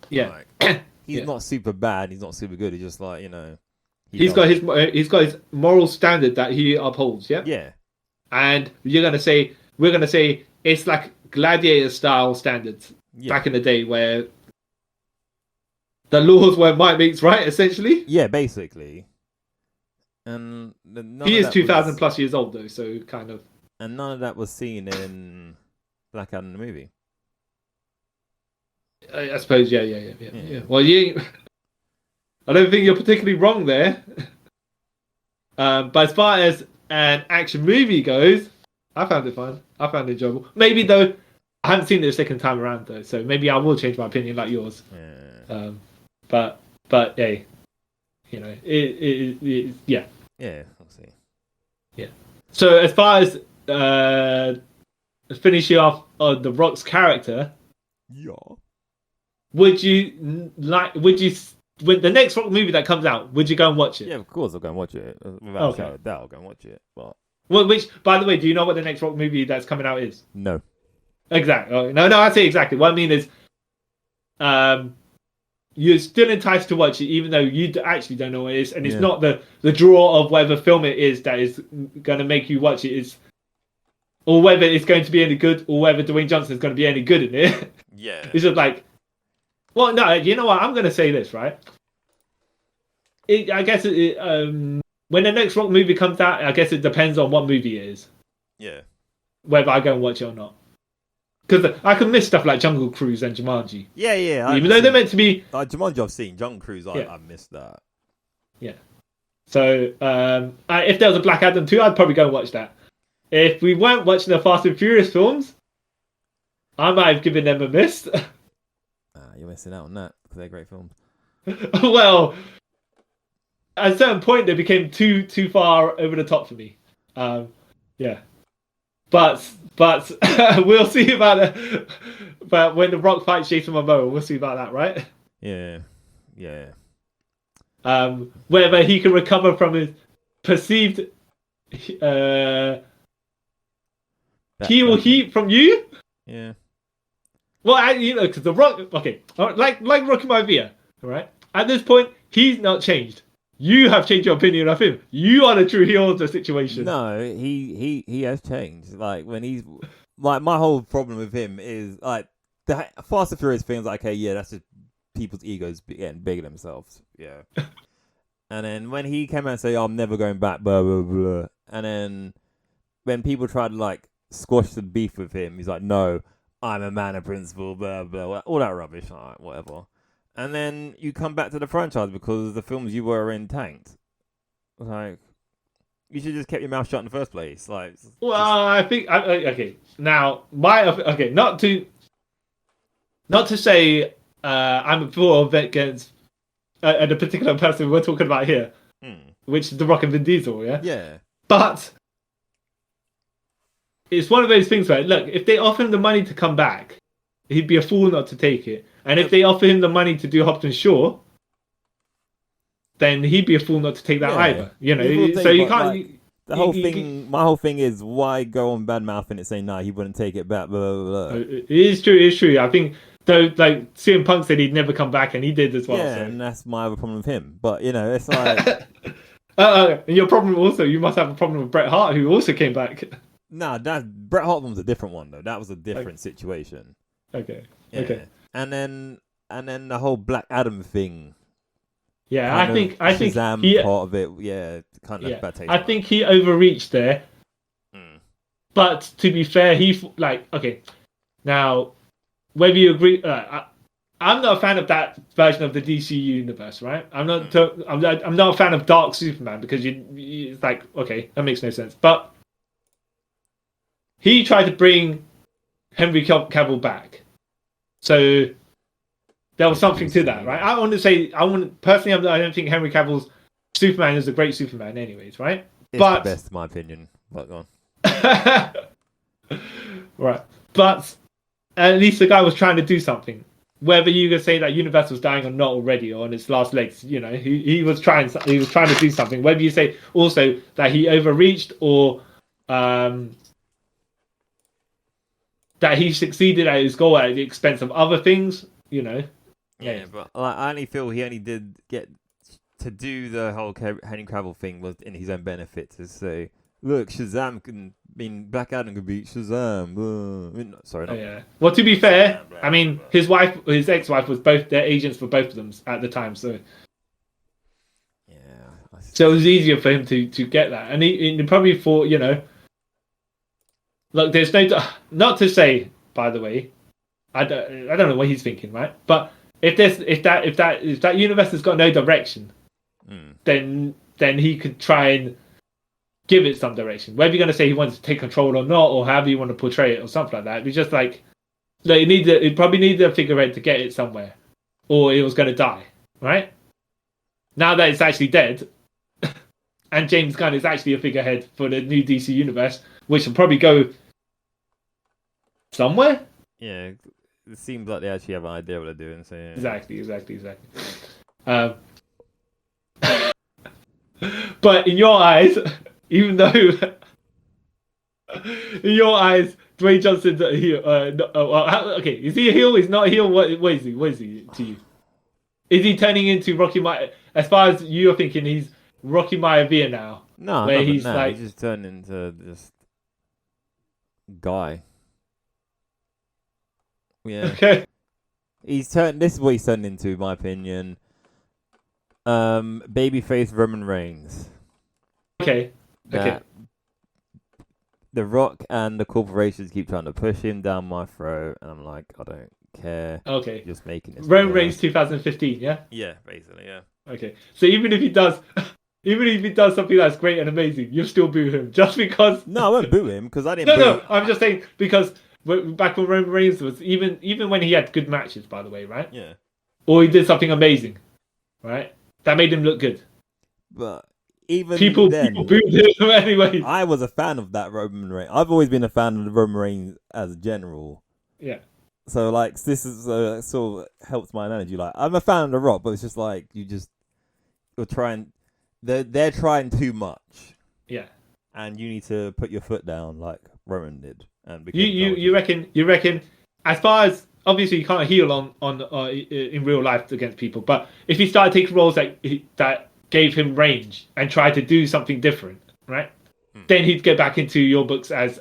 Yeah. Like, he's not super bad. He's not super good. He's just like he's got his moral standard that he upholds. Yeah. Yeah. And we're gonna say it's like gladiator style standards back in the day where the laws were might meets right, essentially. Yeah, basically. And he is 2,000 plus years old though, so kind of. And none of that was seen in Black Adam the movie. I suppose, yeah. Well, I don't think you're particularly wrong there. But as far as an action movie goes, I found it fun. I found it enjoyable. Maybe though, I haven't seen it the second time around though, so maybe I will change my opinion like yours. Yeah. But hey, yeah. Yeah, I'll see. Yeah. So as far as finishing off on The Rock's character, would you when the next Rock movie that comes out, would you go and watch it? Yeah, of course I'll go and watch it. Without a shadow of doubt, I'll go and watch it. But which, by the way, do you know what the next Rock movie that's coming out is? No. Exactly. No, I say exactly. What I mean is, you're still enticed to watch it, even though you actually don't know what it is, and it's not the draw of whatever film it is that is going to make you watch it, or whether it's going to be any good, or whether Dwayne Johnson is going to be any good in it. Yeah. It's just like, well, no, you know what? I'm going to say this, right? I guess when the next Rock movie comes out, I guess it depends on what movie it is. Yeah. Whether I go and watch it or not. Because I can miss stuff like Jungle Cruise and Jumanji. Yeah. Even though they're meant to be... Jumanji I've seen. Jungle Cruise, I missed that. Yeah. So, if there was a Black Adam 2, I'd probably go and watch that. If we weren't watching the Fast and Furious films, I might have given them a miss. You're missing out on that, because they're great films. Well, at a certain point, they became too far over the top for me. Yeah. But we'll see about it. But when The Rock fights Jason Momoa, we'll see about that, right? Yeah. Whether he can recover from his perceived heat from you. Yeah. Well, because The Rock, okay, like Rocky Maivia, all right. At this point, he's not changed. You have changed your opinion of him. You are the true heel of the situation. No, he has changed. Like when he's like my whole problem with him is like the Fast and Furious things. Like, okay, yeah, that's just people's egos getting bigger themselves. Yeah. And then when he came out and say, oh, "I'm never going back," blah blah blah, and then when people tried to like squash the beef with him, he's like, "No, I'm a man of principle," blah blah, all that rubbish. All right, whatever. And then you come back to the franchise because the films you were in tanked. Like, you should just kept your mouth shut in the first place. Like, well, I think okay. Now, not to say I'm for or against the particular person we're talking about here, which is The Rock and Vin Diesel. Yeah. Yeah. But it's one of those things where, look, if they offer him the money to come back, he'd be a fool not to take it. And if they offer him the money to do Hobbs and Shaw, then he'd be a fool not to take that either. You know, so you can't. Like, the whole thing, my whole thing is why go on bad mouthing it, saying, "Nah, he wouldn't take it back." Blah blah blah. It is true. It's true. I think though, like CM Punk said he'd never come back, and he did as well. Yeah, so. And that's my other problem with him. But you know, it's like. And your problem also, you must have a problem with Bret Hart, who also came back. Nah, that Bret Hart was a different one though. That was a different situation. Okay. Yeah. Okay. And then the whole Black Adam thing. Yeah, I think he, part of it. Yeah, kind of bad taste. I think he overreached there. But to be fair, now whether you agree, I'm not a fan of that version of the DC universe, right? I'm not a fan of Dark Superman because it's like, okay, that makes no sense. But he tried to bring Henry Cavill back, so there was something to that, right? I don't think Henry Cavill's Superman is a great Superman, anyways, right? It's the best, in my opinion. But go on. Right, but at least the guy was trying to do something. Whether you could say that universe was dying or not already, or on its last legs, you know, he was trying to do something. Whether you say also that he overreached or that he succeeded at his goal at the expense of other things, you know. Yeah, but I only feel he only did get to do the whole Henry Cavill thing was in his own benefit to say, look, Shazam Black Adam could beat Shazam. Sorry, not. Yeah. Well, to be fair, I mean, his ex-wife was their agents for both of them at the time, so. Yeah. So it was easier for him to get that, and he probably thought, you know, look, there's not to say, by the way, I don't know what he's thinking, right? But if that universe has got no direction, then he could try and give it some direction. Whether you're going to say he wants to take control or not, or however you want to portray it, or something like that. It's just like it probably needed a figurehead to get it somewhere, or it was going to die, right? Now that it's actually dead, and James Gunn is actually a figurehead for the new DC universe, which will probably go somewhere. Yeah. It seems like they actually have an idea what they're doing. So yeah. Exactly. But in your eyes, even though in your eyes, Dwayne Johnson's a heel. Okay, is he a heel? He's not a heel. What is he? What is he to you? Is he turning into Rocky Maivia? As far as you're thinking, he's Rocky Maivia now. No, where he's just turned into this guy. Yeah. Okay. This is what he's turned into, in my opinion. Babyface Roman Reigns. Okay. The Rock and the corporations keep trying to push him down my throat, and I'm like, I don't care. Okay. Just making this. Roman Reigns 2015, yeah? Yeah, basically, yeah. Okay. So even if he does something that's great and amazing, you'll still boo him just because. No, I won't boo him because I didn't. No. I'm just saying because. Back when Roman Reigns was even when he had good matches, by the way, right? Yeah. Or he did something amazing, right? That made him look good. But even people booed him anyway. I was a fan of that Roman Reigns. I've always been a fan of the Roman Reigns as a general. Yeah. So like this is sort of helps my analogy. Like I'm a fan of the Rock, but it's just like you're trying. They're trying too much. Yeah. And you need to put your foot down like Roman did. And you reckon as far as obviously you can't heel on in real life against people, but if he started taking roles that gave him range and tried to do something different, right? Then he'd go back into your books as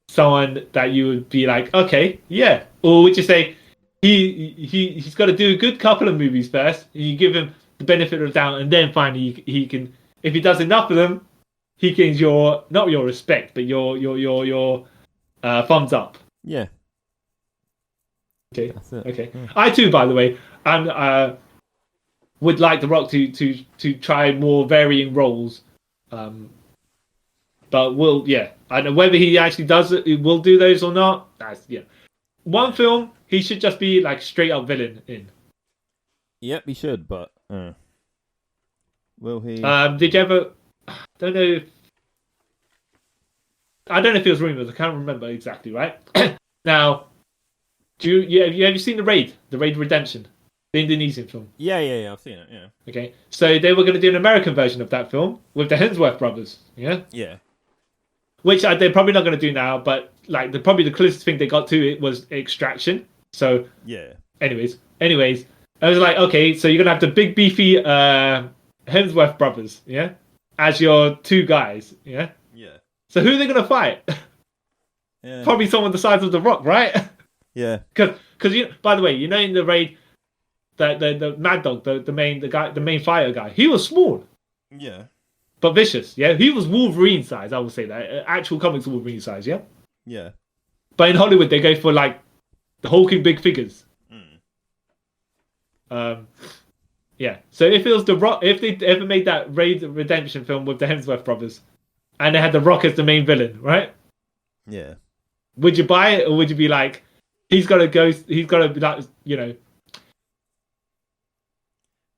someone that you would be like, okay, yeah. Or would you say he's got to do a good couple of movies first, and you give him the benefit of the doubt, and then finally he can, if he does enough of them, he gains your, not your respect, but your thumbs up. Yeah. Okay. That's it. Okay. Yeah. I too, by the way, would like The Rock to try more varying roles. But I don't know whether he actually does it, he will do those or not. That's one film he should just be like straight up villain in. Yep, he should, but will he? Did you ever? I don't know if it was rumors. I can't remember exactly. Right now, have you ever seen the Raid Redemption, the Indonesian film? Yeah, I've seen it. Yeah. Okay, so they were going to do an American version of that film with the Hemsworth brothers. Yeah. Yeah. Which they're probably not going to do now, but like probably the closest thing they got to it was Extraction. So yeah. Anyways, I was like, okay, so you're gonna have the big beefy Hemsworth brothers, yeah, as your two guys, yeah. Yeah. So who are they gonna fight? Yeah. Probably someone the size of The Rock, right? Yeah. Because by the way, in the Raid, the Mad Dog, the main fire guy, he was small. Yeah. But vicious, yeah. He was Wolverine size, I would say that. Actual comics Wolverine size, yeah. Yeah. But in Hollywood, they go for like the hulking big figures. Yeah. So if it was The Rock, if they ever made that Raid Redemption film with the Hemsworth brothers, and they had The Rock as the main villain, right? Yeah. Would you buy it, or would you be like, he's got to be like,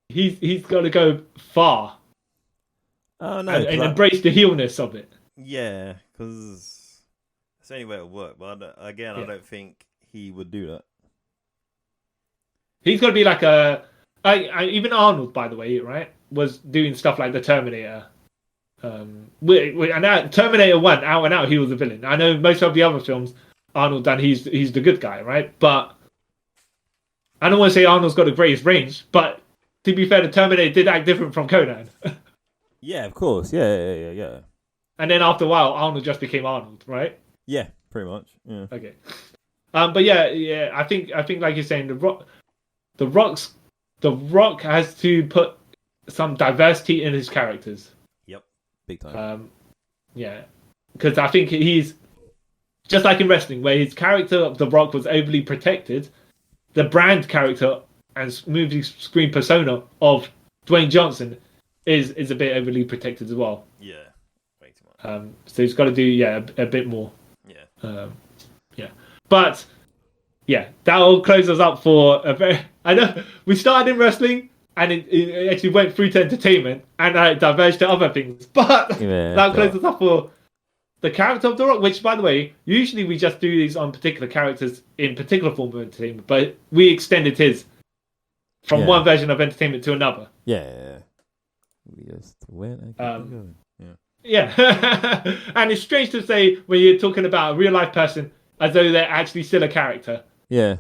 he's got to go far. Oh no! And embrace the heelness of it. Yeah, because that's the only way it'll work. But I don't think he would do that. He's got to be like even Arnold, by the way, right, was doing stuff like the Terminator. And now Terminator 1, out and out, he was a villain. I know most of the other films Arnold done, he's the good guy, right? But I don't want to say Arnold's got the greatest range, but to be fair, the Terminator did act different from Conan. Yeah, of course. Yeah. And then after a while, Arnold just became Arnold, right? Yeah, pretty much. Yeah. Okay. But yeah. I think like you're saying, The Rock has to put some diversity in his characters. Yep, big time. Yeah, because I think he's just like in wrestling, where his character of The Rock was overly protected. The brand character and movie screen persona of Dwayne Johnson is a bit overly protected as well. Yeah, way too much. So he's got to do a bit more. Yeah. But yeah, that will close us up for a very. I know we started in wrestling and it actually went through to entertainment and it diverged to other things. But that closes us up for the character of The Rock, which, by the way, usually we just do these on particular characters in particular form of entertainment, but we extended his from one version of entertainment to another. Yeah. We just went and kept going. Yeah. And it's strange to say when you're talking about a real life person as though they're actually still a character. Yeah.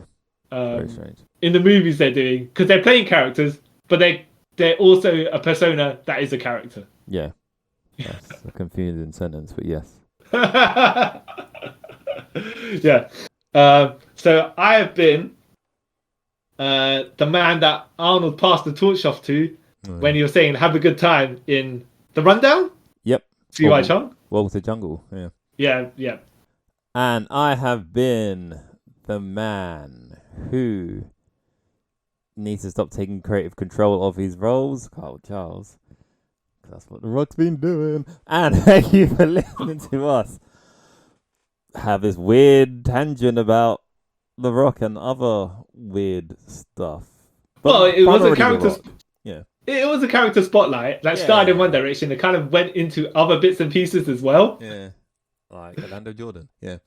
Very strange. In the movies they're doing, because they're playing characters, but they're also a persona that is a character. Yeah. That's a confusing sentence, but yes. Yeah. So I have been the man that Arnold passed the torch off to when he was saying have a good time in The Rundown. Yep. C.Y. Chung. Welcome to Jungle. Yeah. Yeah. And I have been the man who needs to stop taking creative control of his roles, Carl Charles. That's what The Rock's been doing. And thank you for listening to us have this weird tangent about The Rock and other weird stuff. But well, it was a character. Yeah. It was a character spotlight that started in one direction. It kind of went into other bits and pieces as well. Yeah. Like Orlando Jordan. Yeah.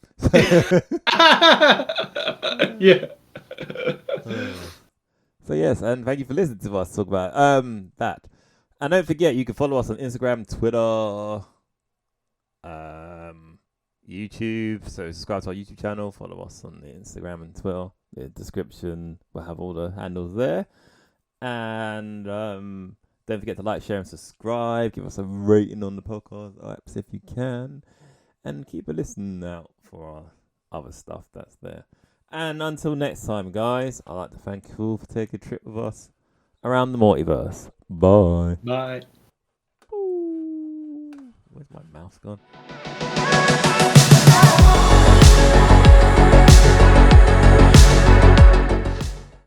Yeah. So yes, and thank you for listening to us talk about that. And don't forget, you can follow us on Instagram, Twitter, YouTube. So subscribe to our YouTube channel. Follow us on the Instagram and Twitter. The description will have all the handles there. And don't forget to like, share, and subscribe. Give us a rating on the podcast apps if you can. And keep a listen out for our other stuff that's there. And until next time, guys, I'd like to thank you all for taking a trip with us around the multiverse. Bye. Bye. Ooh, where's my mouse gone?